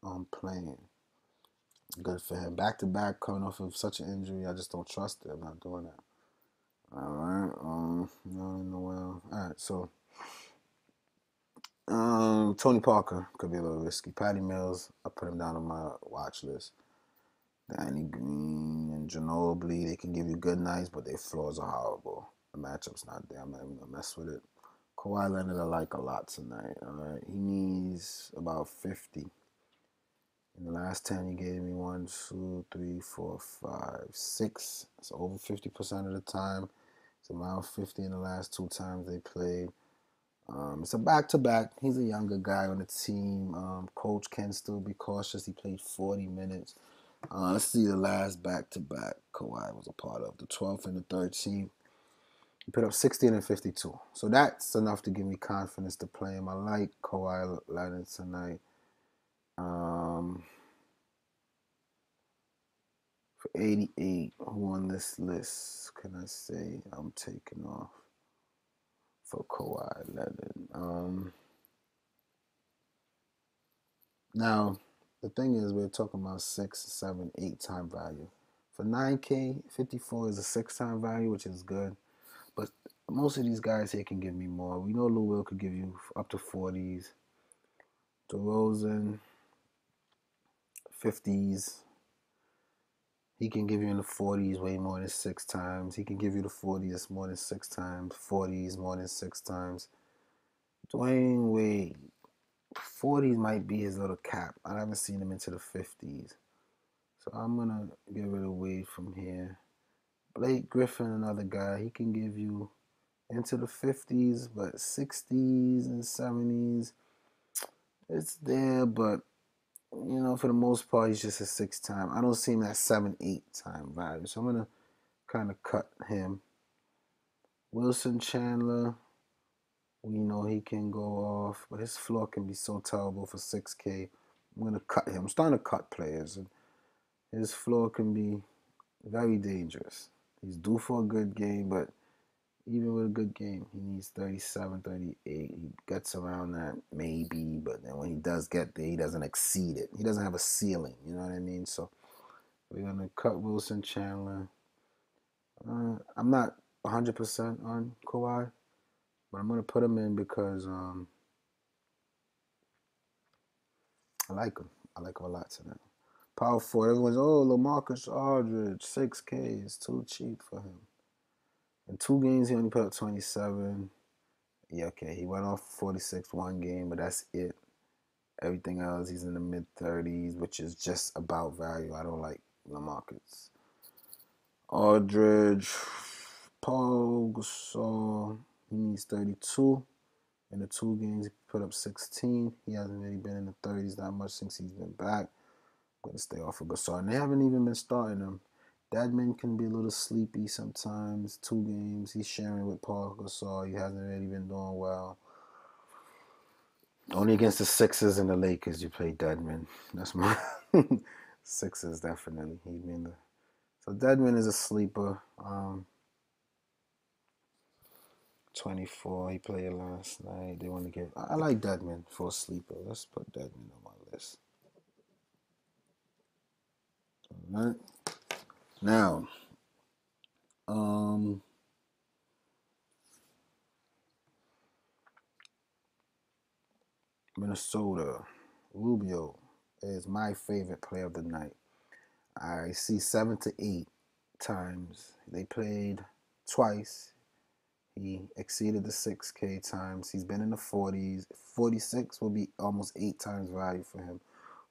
on playing. Good for him. Back to back, coming off of such an injury, I just don't trust it. I'm not doing that. All right. All right. So, Tony Parker could be a little risky. Patty Mills, I put him down on my watch list. Danny Green and Ginobili, they can give you good nights, but their floors are horrible. The matchup's not there. I'm not even gonna mess with it. Kawhi Leonard I like a lot tonight. All right, he needs about 50. In the last 10, he gave me 1, 2, 3, 4, 5, 6. It's over 50% of the time. It's around 50 in the last 2 times they played. It's a back-to-back. He's a younger guy on the team. Coach can still be cautious. He played 40 minutes. Let's see the last back-to-back Kawhi was a part of. The 12th and the 13th. He put up 16 and 52. So that's enough to give me confidence to play him. I like Kawhi Leonard tonight. For 88, who on this list can I say I'm taking off for Kawhi Leonard? Now, the thing is, we're talking about 6, 7, 8 time value. For 9K, 54 is a 6 time value, which is good. But most of these guys here can give me more. We know Lou Will could give you up to 40s. DeRozan, 50s. He can give you in the 40s way more than 6 times. He can give you the 40s more than 6 times. 40s more than 6 times. Dwayne Wade, 40s might be his little cap. I haven't seen him into the 50s. So I'm going to get rid of Wade from here. Blake Griffin, another guy, he can give you into the 50s, but 60s and 70s, it's there, but you know, for the most part, he's just a 6 time. I don't see him at 7, 8 time value. So I'm going to kind of cut him. Wilson Chandler, we know he can go off, but his floor can be so terrible for 6K. I'm going to cut him. I'm starting to cut players. And his floor can be very dangerous. He's due for a good game, but even with a good game, he needs 37, 38. He gets around that maybe, but then when he does get there, he doesn't exceed it. He doesn't have a ceiling, you know what I mean? So we're going to cut Wilson Chandler. I'm not 100% on Kawhi, but I'm going to put him in because I like him. I like him a lot tonight. Power forward, everyone's, oh, LaMarcus Aldridge, 6K is too cheap for him. In 2 games, he only put up 27. Yeah, okay, he went off 46 one game, but that's it. Everything else, he's in the mid-30s, which is just about value. I don't like LaMarcus Aldridge. Paul Gasol, he needs 32. In the 2 games, he put up 16. He hasn't really been in the 30s that much since he's been back. I'm going to stay off of Gasol. And they haven't even been starting him. Dadman can be a little sleepy sometimes. 2 games, he's sharing with Paul Gasol. He hasn't really been doing well. Only against the Sixers and the Lakers you play Dedmon. That's my Sixers definitely. So Dedmon is a sleeper. 24. He played last night. They want to get. I like Dedmon for a sleeper. Let's put Dedmon on my list. All right. Now, Minnesota. Rubio is my favorite player of the night. I see 7 to 8 times. They played twice. He exceeded the 6K times. He's been in the 40s. 46 will be almost 8 times value for him.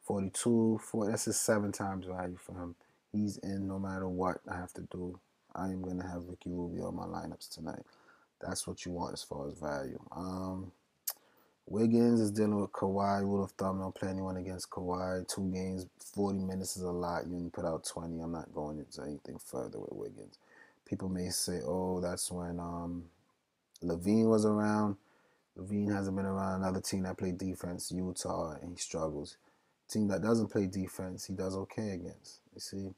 42, 40, that's his 7 times value for him. He's in no matter what I have to do. I am going to have Ricky Rubio in my lineups tonight. That's what you want as far as value. Wiggins is dealing with Kawhi. Rule of thumb, don't play anyone against Kawhi. 2 games, 40 minutes is a lot. You only put out 20. I'm not going into anything further with Wiggins. People may say, oh, that's when Levine was around. Levine hasn't been around. Another team that played defense, Utah, and he struggles. Team that doesn't play defense, he does okay against. You see?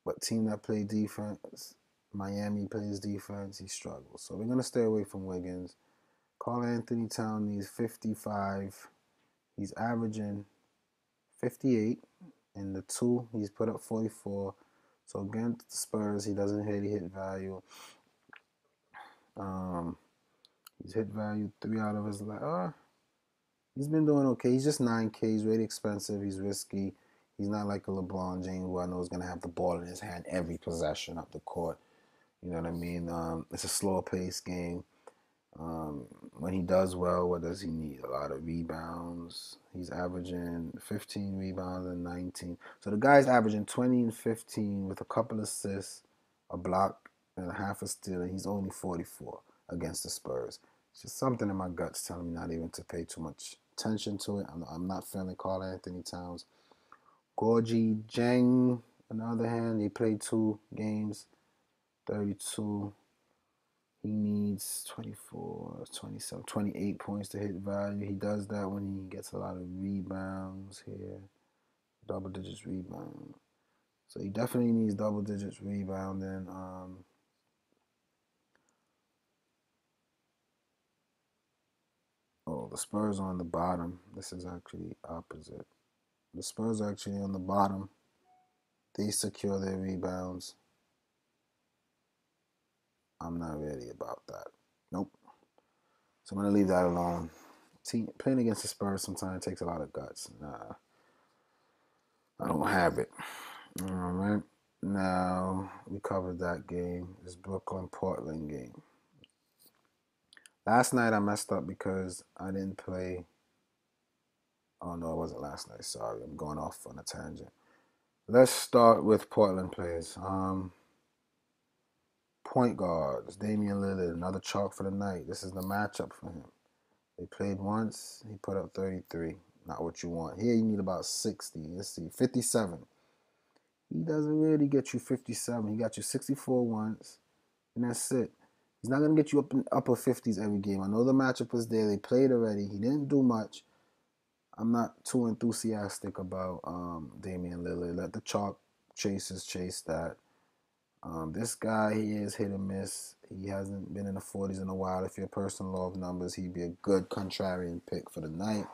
But team that play defense, Miami plays defense, he struggles. So we're going to stay away from Wiggins. Karl Anthony Towns needs 55. He's averaging 58. In the 2, he's put up 44. So against the Spurs, he doesn't really hit value. He's hit value 3 out of his last. He's been doing okay. He's just 9K. He's really expensive. He's risky. He's not like a LeBron James who I know is going to have the ball in his hand every possession up the court. You know what I mean? It's a slower paced game. When he does well, what does he need? A lot of rebounds. He's averaging 15 rebounds and 19. So the guy's averaging 20 and 15 with a couple assists, a block, and a half a steal, and he's only 44 against the Spurs. It's just something in my guts telling me not even to pay too much attention to it. I'm not feeling Karl Anthony Towns. Gorgie Jang, on the other hand, he played 2 games, 32. He needs 24, 27, 28 points to hit value. He does that when he gets a lot of rebounds here. Double digits rebound. So he definitely needs double digits rebounding. Oh, the Spurs are on the bottom. This is actually opposite. The Spurs are actually on the bottom. They secure their rebounds. I'm not ready about that. Nope. So I'm going to leave that alone. Playing against the Spurs sometimes takes a lot of guts. Nah, I don't have it. All right. Now, we covered that game. This Brooklyn-Portland game. Last night I messed up because I didn't play. Oh, no, it wasn't last night. Sorry, I'm going off on a tangent. Let's start with Portland players. Point guards, Damian Lillard, another chalk for the night. This is the matchup for him. They played once. He put up 33. Not what you want. Here you need about 60. Let's see, 57. He doesn't really get you 57. He got you 64 once, and that's it. He's not going to get you up in upper 50s every game. I know the matchup was there. They played already. He didn't do much. I'm not too enthusiastic about Damian Lillard. Let the chalk chasers chase that. This guy, he is hit and miss. He hasn't been in the 40s in a while. If you're a person law of numbers, he'd be a good contrarian pick for the night.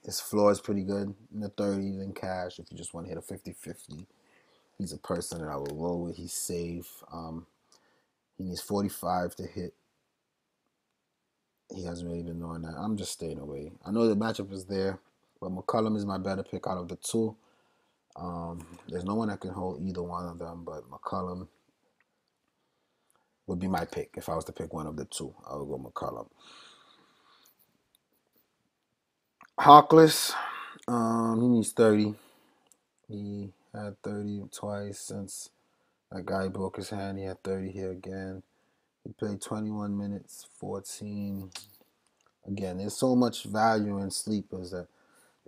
His floor is pretty good in the 30s in cash. If you just want to hit a 50-50, he's a person that I will roll with. He's safe. He needs 45 to hit. He hasn't really been doing that. I'm just staying away. I know the matchup is there, but McCollum is my better pick out of the two. There's no one that can hold either one of them, but McCollum would be my pick. If I was to pick one of the two, I would go McCollum. Hawkless, he needs 30. He had 30 twice since that guy broke his hand. He had 30 here again. He played 21 minutes, 14. Again, there's so much value in sleepers that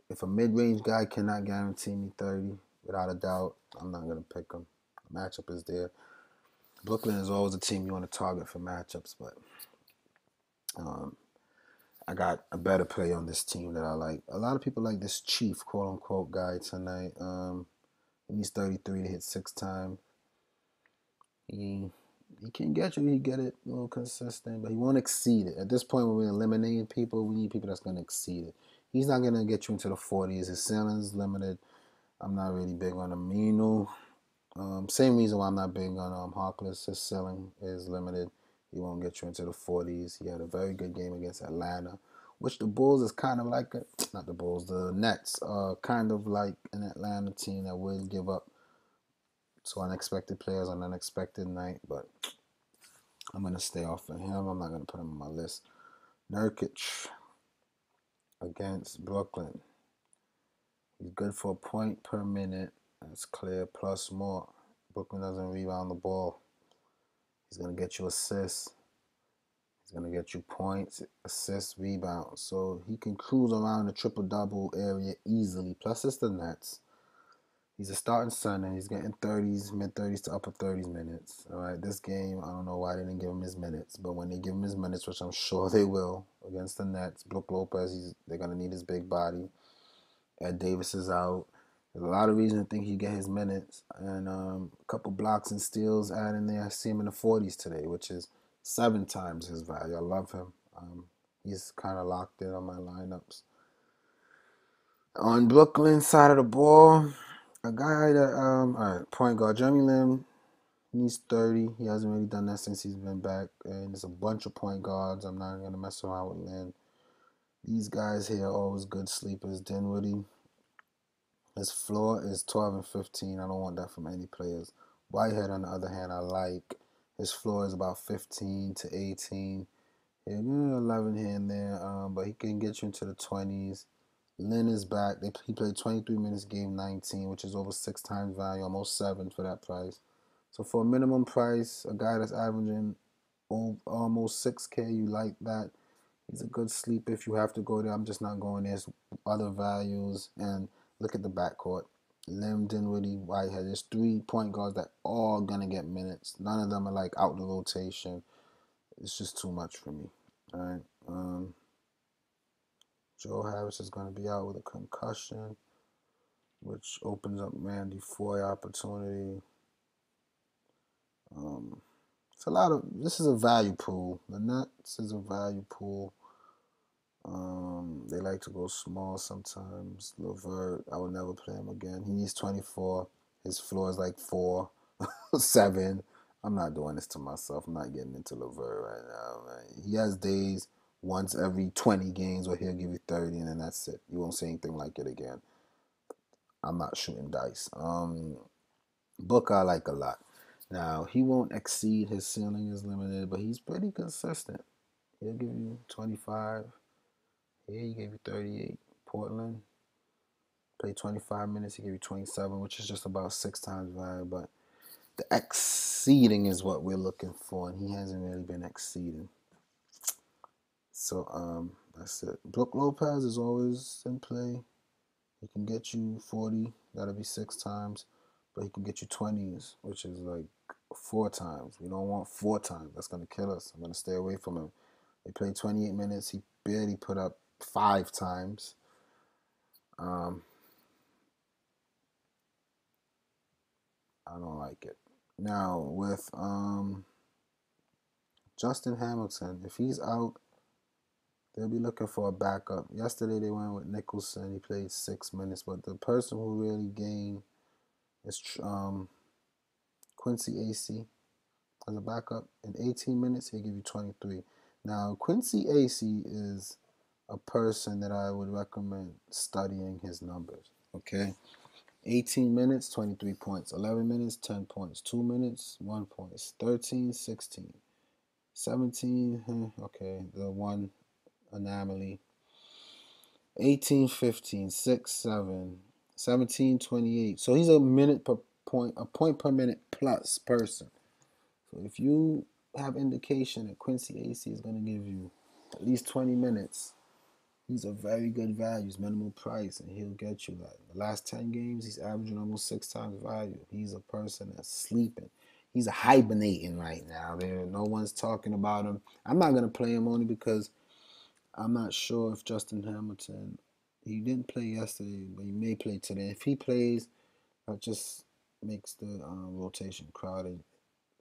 if a mid-range guy cannot guarantee me 30, without a doubt, I'm not going to pick him. The matchup is there. Brooklyn is always a team you want to target for matchups, but I got a better play on this team that I like. A lot of people like this Chief, quote-unquote, guy tonight. He needs 33 to hit 6 times. He can get you. He get it a little consistent, but he won't exceed it. At this point, when we're eliminating people, we need people that's going to exceed it. He's not going to get you into the 40s. His ceiling's limited. I'm not really big on Aminu. Same reason why I'm not big on Hawkless. His ceiling is limited. He won't get you into the 40s. He had a very good game against Atlanta, which the Bulls is kind of like not the Bulls, the Nets are kind of like an Atlanta team that will give up to unexpected players on an unexpected night, but I'm going to stay off of him. I'm not going to put him on my list. Nurkic against Brooklyn. He's good for a point per minute. That's clear, plus more. Brooklyn doesn't rebound the ball. He's going to get you assists. He's going to get you points, assists, rebounds. So he can cruise around the triple-double area easily. Plus, it's the Nets. He's a starting center. He's getting 30s, mid-30s to upper 30s minutes. All right, this game, I don't know why they didn't give him his minutes. But when they give him his minutes, which I'm sure they will, against the Nets, Brook Lopez, they're going to need his big body. Ed Davis is out. There's a lot of reason to think he get his minutes. And a couple blocks and steals added in there. I see him in the 40s today, which is 7 times his value. I love him. He's kind of locked in on my lineups. On Brooklyn side of the ball, a guy that, all right, point guard, Jeremy Lin, he's 30. He hasn't really done that since he's been back. And there's a bunch of point guards. I'm not going to mess around with Lin. These guys here are always good sleepers. Dinwiddie, his floor is 12 and 15. I don't want that from any players. Whitehead, on the other hand, I like. His floor is about 15 to 18. Yeah, 11 here and there, but he can get you into the 20s. Lynn is back. He played 23 minutes, game 19, which is over 6 times value, almost 7 for that price. So for a minimum price, a guy that's averaging almost 6K, you like that. He's a good sleeper if you have to go there. I'm just not going there. There's other values, and look at the backcourt. Lim Dinwiddie, Whitehead. There's 3 point guards that all gonna get minutes. None of them are like out the rotation. It's just too much for me. All right. Joe Harris is gonna be out with a concussion, which opens up Randy Foye opportunity. It's a lot of. This is a value pool. The Nets is a value pool. They like to go small sometimes. LeVert, I would never play him again. He needs 24. His floor is like 4, 7. I'm not doing this to myself. I'm not getting into LeVert right now, man. He has days once every 20 games where he'll give you 30 and then that's it. You won't say anything like it again. I'm not shooting dice. Booker I like a lot. Now, he won't exceed, his ceiling is limited, but he's pretty consistent. He'll give you 25. Here he gave you 38. Portland played 25 minutes. He gave you 27, which is just about 6 times value. But the exceeding is what we're looking for, and he hasn't really been exceeding. So that's it. Brook Lopez is always in play. He can get you 40. That'll be 6 times. But he can get you 20s, which is like 4 times. We don't want 4 times. That's going to kill us. I'm going to stay away from him. They played 28 minutes. He barely put up 5 times. I don't like it. Now, with Justin Hamilton, if he's out, they'll be looking for a backup. Yesterday they went with Nicholson. He played 6 minutes, but the person who really gained is Quincy AC as a backup. In 18 minutes, he'll give you 23. Now, Quincy AC is a person that I would recommend studying his numbers, okay? 18 minutes, 23 points. 11 minutes, 10 points. 2 minutes, 1 point. 13, 16. 17, okay, the one anomaly. 18, 15, 6, 7. 17, 28. So he's a minute per point, a point per minute plus person. So if you have indication that Quincy AC is going to give you at least 20 minutes, he's a very good value. He's minimal price, and he'll get you that. The last 10 games, he's averaging almost 6 times value. He's a person that's sleeping. He's hibernating right now. No one's talking about him. I'm not going to play him only because I'm not sure if Justin Hamilton, he didn't play yesterday, but he may play today. If he plays, that just makes the rotation crowded.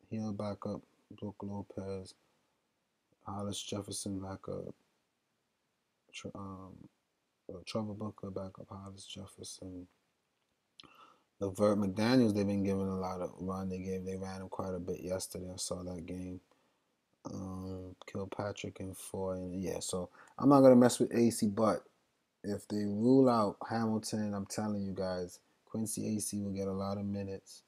He'll back up Brook Lopez, Hollis Jefferson back up, Trevor Booker back up Hollis Jefferson. LeVert McDaniels, they've been giving a lot of run. They ran him quite a bit yesterday. I saw that game. Kilpatrick and Foye, and yeah. So I'm not gonna mess with AC, but if they rule out Hamilton, I'm telling you guys, Quincy AC will get a lot of minutes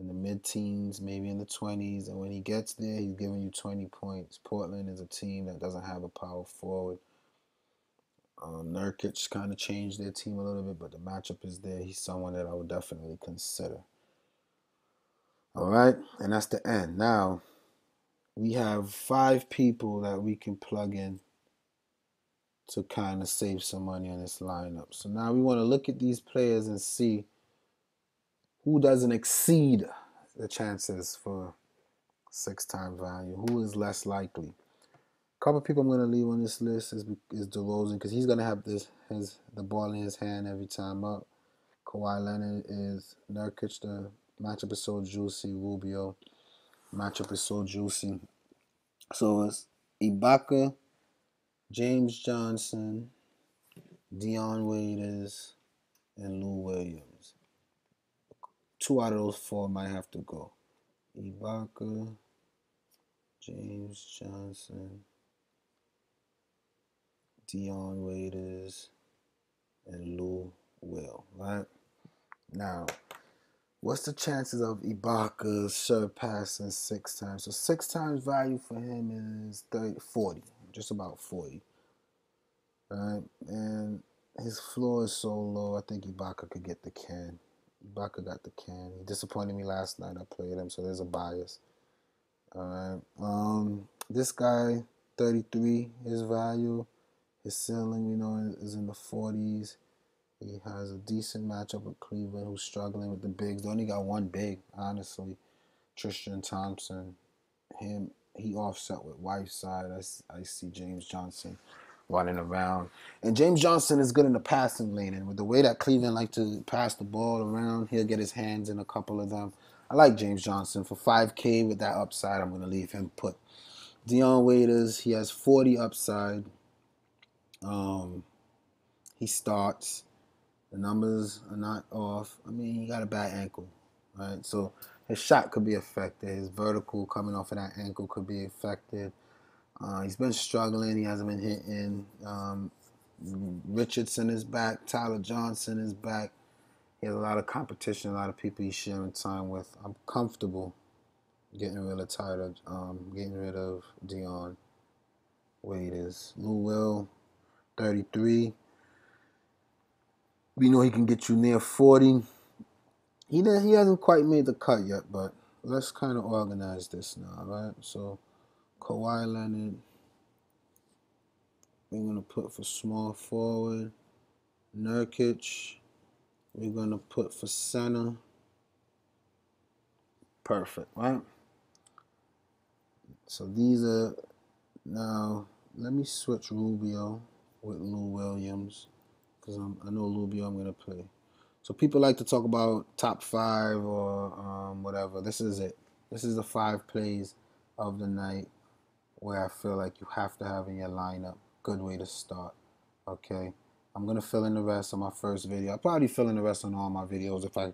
in the mid-teens, maybe in the 20s, and when he gets there, he's giving you 20 points. Portland is a team that doesn't have a power forward. Nurkic kind of changed their team a little bit, but the matchup is there. He's someone that I would definitely consider. All right, and that's the end. Now, we have 5 people that we can plug in to kind of save some money on this lineup. So now we want to look at these players and see who doesn't exceed the chances for 6 times value. Who is less likely? A couple people I'm going to leave on this list is DeRozan, because he's going to have the ball in his hand every time up. Kawhi Leonard is Nurkic. The matchup is so juicy. Rubio, matchup is so juicy. So it's Ibaka, James Johnson, Dion Waiters, and Lou Williams. 2 out of those 4 might have to go. Ibaka, James Johnson, Dion Waiters, and Lou Will, right? Now, what's the chances of Ibaka surpassing 6 times? So 6 times value for him is 40, just about 40. Right? And his floor is so low, I think Ibaka could get the can. Ibaka got the can. He disappointed me last night. I played him, so there's a bias. All right. This guy, 33, his value, his ceiling, we know, is in the 40s. He has a decent matchup with Cleveland, who's struggling with the bigs. They only got one big, honestly. Tristan Thompson. He offset with Whiteside. I see James Johnson running around. And James Johnson is good in the passing lane. And with the way that Cleveland like to pass the ball around, he'll get his hands in a couple of them. I like James Johnson. For 5K with that upside, I'm going to leave him put. Dion Waiters, he has 40 upside. He starts. The numbers are not off. I mean, he got a bad ankle, right? So his shot could be affected. His vertical coming off of that ankle could be affected. He's been struggling. He hasn't been hitting. Richardson is back. Tyler Johnson is back. He has a lot of competition, a lot of people he's sharing time with. I'm comfortable getting rid of Dion Waiters. Lou Will, 33. We know he can get you near 40. He hasn't quite made the cut yet, but let's kind of organize this now, right? So Kawhi Leonard, we're going to put for small forward. Nurkic, we're going to put for center. Perfect, right? So these are, now let me switch Rubio with Lou Williams, because I know Rubio I'm going to play. So people like to talk about top 5 or whatever. This is it. This is the 5 plays of the night where I feel like you have to have in your lineup. Good way to start. Okay. I'm going to fill in the rest on my first video. I'll probably fill in the rest on all my videos if I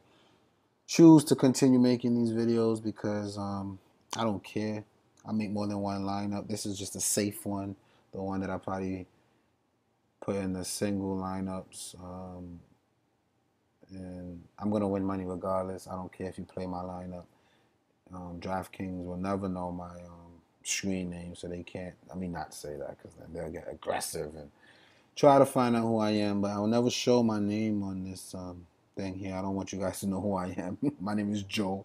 choose to continue making these videos, because I don't care. I make more than one lineup. This is just a safe one. The one that I probably put in the single lineups. And I'm going to win money regardless. I don't care if you play my lineup. Draftkings will never know my screen name, so they can't, not say that, because then they'll get aggressive and try to find out who I am, but I will never show my name on this thing here. I don't want you guys to know who I am. My name is Joe.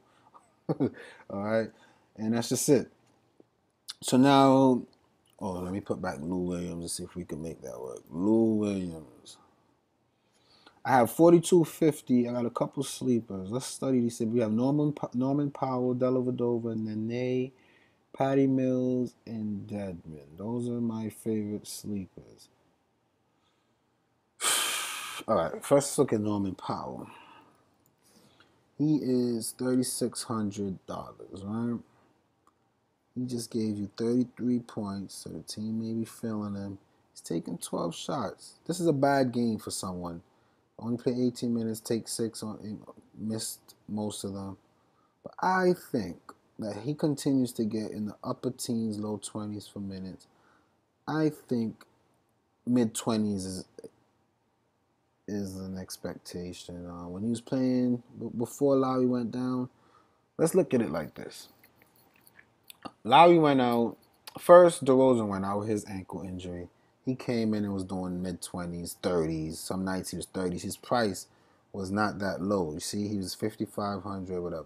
All right? And that's just it. So now, let me put back Lou Williams and see if we can make that work. Lou Williams. I have 4250. I got a couple sleepers. Let's study these. We have Norman Powell, Dellavedova, Nene, Patty Mills, and Deadman. Those are my favorite sleepers. All right, first look at Norman Powell. He is $3,600, right? He just gave you 33 points, so the team may be feeling him. He's taking 12 shots. This is a bad game for someone. Only play 18 minutes, take 6, missed most of them. But I think that he continues to get in the upper teens, low 20s for minutes. I think mid-20s is an expectation. When he was playing before Lowry went down, let's look at it like this. Lowry went out. First, DeRozan went out with his ankle injury. He came in and was doing mid-20s, 30s. Some nights he was 30s. His price was not that low. You see, he was 5,500, whatever.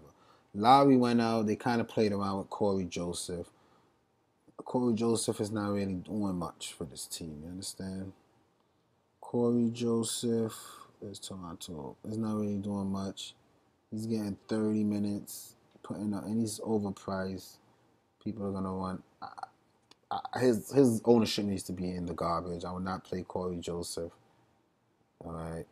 Lowry went out. They kind of played around with Corey Joseph. Corey Joseph is not really doing much for this team. You understand? Corey Joseph is Toronto. He's not really doing much. He's getting 30 minutes, putting up, and he's overpriced. People are gonna run. His ownership needs to be in the garbage. I would not play Corey Joseph. All right,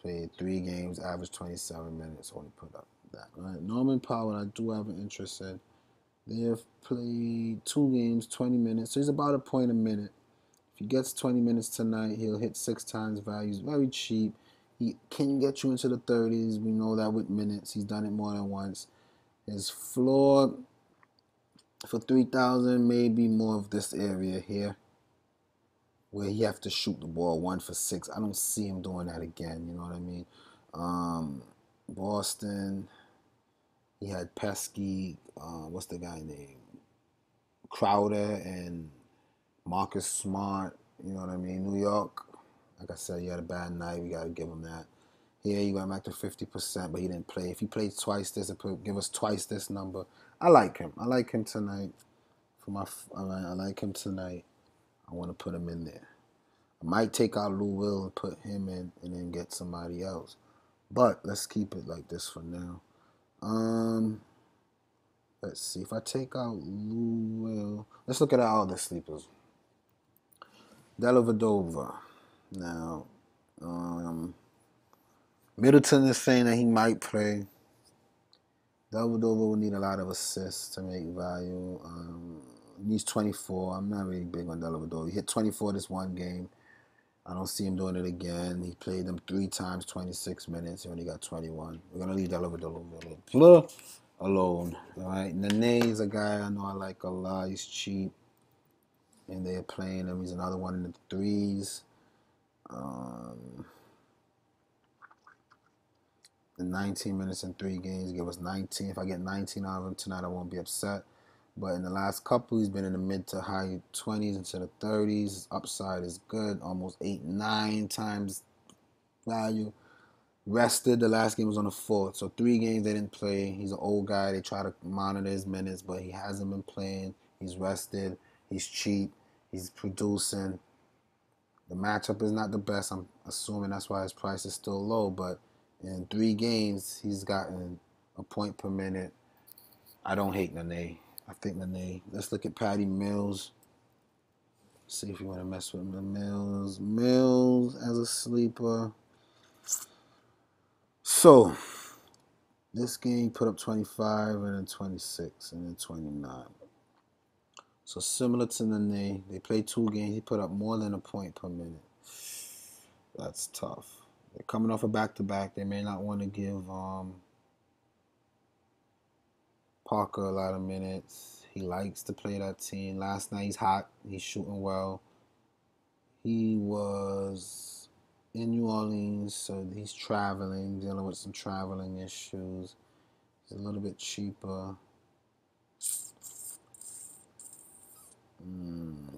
played 3 games, average 27 minutes. Only put up that. All right, Norman Powell, I do have an interest in. They have played 2 games, 20 minutes. So he's about a point a minute. If he gets 20 minutes tonight, he'll hit 6 times value. He's very cheap. He can get you into the 30s. We know that with minutes. He's done it more than once. His floor for 3,000, maybe more of this area here, where he have to shoot the ball 1 for 6. I don't see him doing that again. You know what I mean? Boston, he had Pesky. What's the guy name? Crowder and Marcus Smart. You know what I mean? New York, like I said, he had a bad night. We got to give him that. Here, he went back to 50%, but he didn't play. If he played twice this, give us twice this number. I like him. I like him tonight. I like him tonight. I want to put him in there. I might take out Lou Will and put him in and then get somebody else. But let's keep it like this for now. Let's see. If I take out Lou Will, let's look at our other sleepers. Dellavedova. Now, Middleton is saying that he might play. Dellavedova will need a lot of assists to make value. He needs 24. I'm not really big on Dellavedova. He hit 24 this one game. I don't see him doing it again. He played them 3 times, 26 minutes. He only got 21. We're going to leave Dellavedova alone. All right. Nene's a guy I know I like a lot. He's cheap. And they're playing him. He's another one in the threes. The 19 minutes in 3 games give us 19. If I get 19 out of him tonight, I won't be upset. But in the last couple, he's been in the mid to high 20s into the 30s. His upside is good, almost 8, 9 times value. Rested, the last game was on the 4th. So 3 games they didn't play. He's an old guy. They try to monitor his minutes, but he hasn't been playing. He's rested. He's cheap. He's producing. The matchup is not the best. I'm assuming that's why his price is still low. But in 3 games, he's gotten a point per minute. I don't hate Nene. I think Nene. Let's look at Patty Mills. See if you want to mess with Mills. Mills as a sleeper. So, this game put up 25 and then 26 and then 29. So, similar to Nene, they played 2 games. He put up more than a point per minute. That's tough. They're coming off a back-to-back. They may not want to give Parker a lot of minutes. He likes to play that team. Last night he's hot. He's shooting well. He was in New Orleans, so he's traveling, dealing with some traveling issues. He's a little bit cheaper.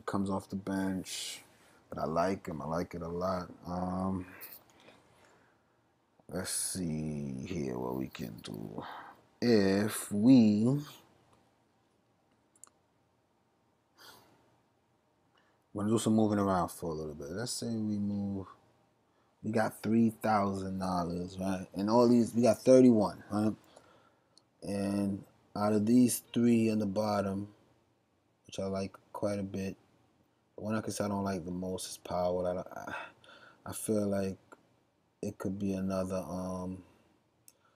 Comes off the bench, but I like him. I like it a lot. Let's see here what we can do. If we want to do some moving around for a little bit. Let's say we move. We got $3,000, right? And all these, we got 31, right? And out of these 3 on the bottom, which I like quite a bit, the one I can say I don't like the most is Powell. I feel like it could be another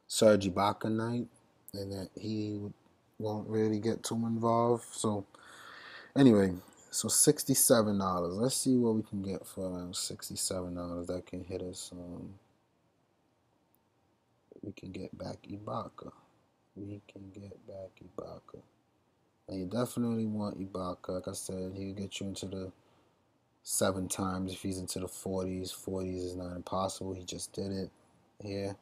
Serge Ibaka night, and that he won't really get too involved. So anyway, so $67. Let's see what we can get for around $67 that can hit us. We can get back Ibaka. We can get back Ibaka. And you definitely want Ibaka. Like I said, he'll get you into the 7 times. If he's into the 40s, 40s is not impossible. He just did it here.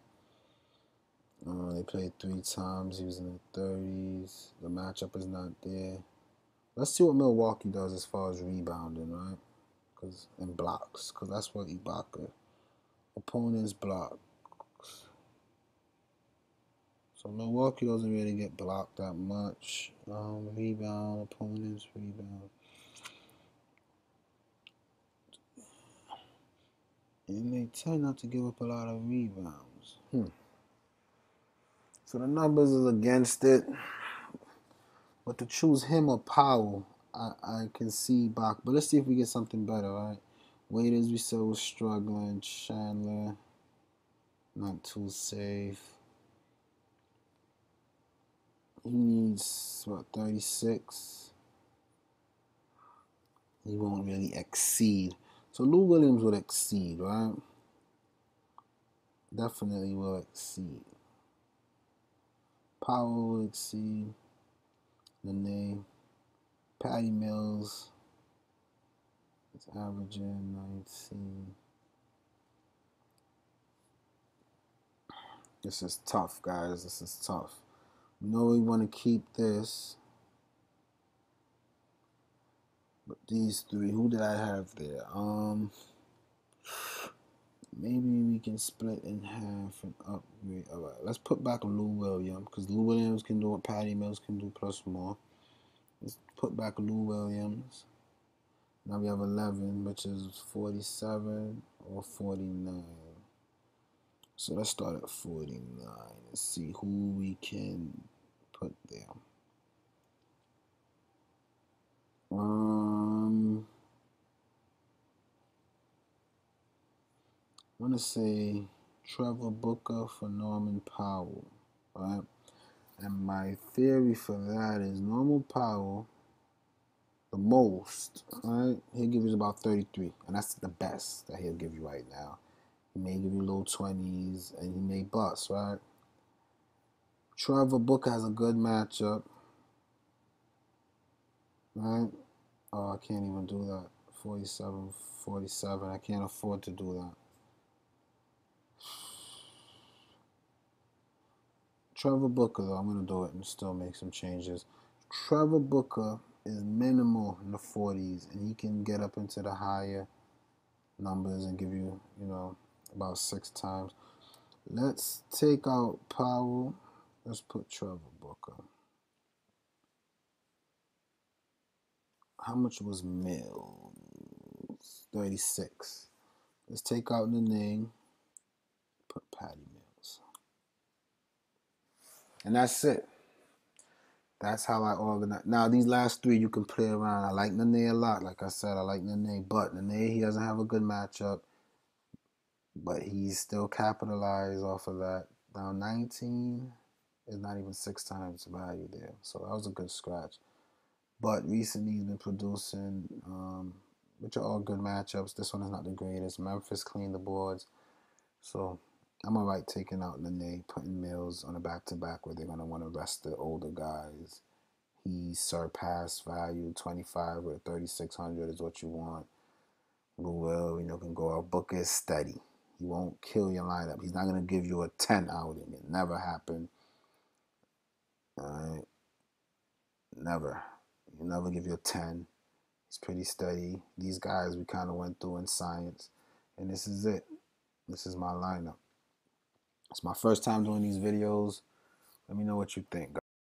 They played 3 times. He was in the 30s. The matchup is not there. Let's see what Milwaukee does as far as rebounding, right? And blocks, because that's what Ibaka. Opponents block. So Milwaukee doesn't really get blocked that much. Rebound, opponents, rebound. And they tend not to give up a lot of rebounds. So the numbers is against it. But to choose him or Powell, I can see Bach. But let's see if we get something better, right? Waiters, we said was struggling. Chandler, not too safe. He needs, 36? He won't really exceed. So Lou Williams would exceed, right? Definitely will exceed. Powell will exceed. Nene. Patty Mills. It's averaging 19. This is tough, guys. This is tough. We know we want to keep this. But these 3, who did I have there? Maybe we can split in half and upgrade. All right, let's put back Lou Williams, because Lou Williams can do what Patty Mills can do plus more. Let's put back Lou Williams. Now we have 11, which is 47 or 49. So let's start at 49 and see who we can put there. I want to say Trevor Booker for Norman Powell, right? And my theory for that is Norman Powell, the most, right? He'll give you about 33, and that's the best that he'll give you right now. He may give you low 20s, and he may bust, right? Trevor Booker has a good matchup, right? Oh, I can't even do that. 47, 47. I can't afford to do that. Trevor Booker, though, I'm going to do it and still make some changes. Trevor Booker is minimal in the 40s, and he can get up into the higher numbers and give you, about 6 times. Let's take out Powell. Let's put Trevor Booker. How much was Mills? 36. Let's take out Nene. Put Patty Mills. And that's it. That's how I organize. Now, these last 3 you can play around. I like Nene a lot. Like I said, I like Nene. But Nene, he doesn't have a good matchup. But he's still capitalized off of that. Now, 19 is not even 6 times value there. So that was a good scratch. But recently he's been producing, which are all good matchups. This one is not the greatest. Memphis cleaned the boards. So I'm all right taking out Nene, putting Mills on a back-to-back where they're going to want to rest the older guys. He surpassed value 25 with 3,600 is what you want. Will, can go out. Booker is steady. He won't kill your lineup. He's not going to give you a 10 outing. It never happened. All right? Never. He'll never give you a 10. He's pretty steady. These guys we kind of went through in science. And this is it. This is my lineup. It's my first time doing these videos. Let me know what you think, guys.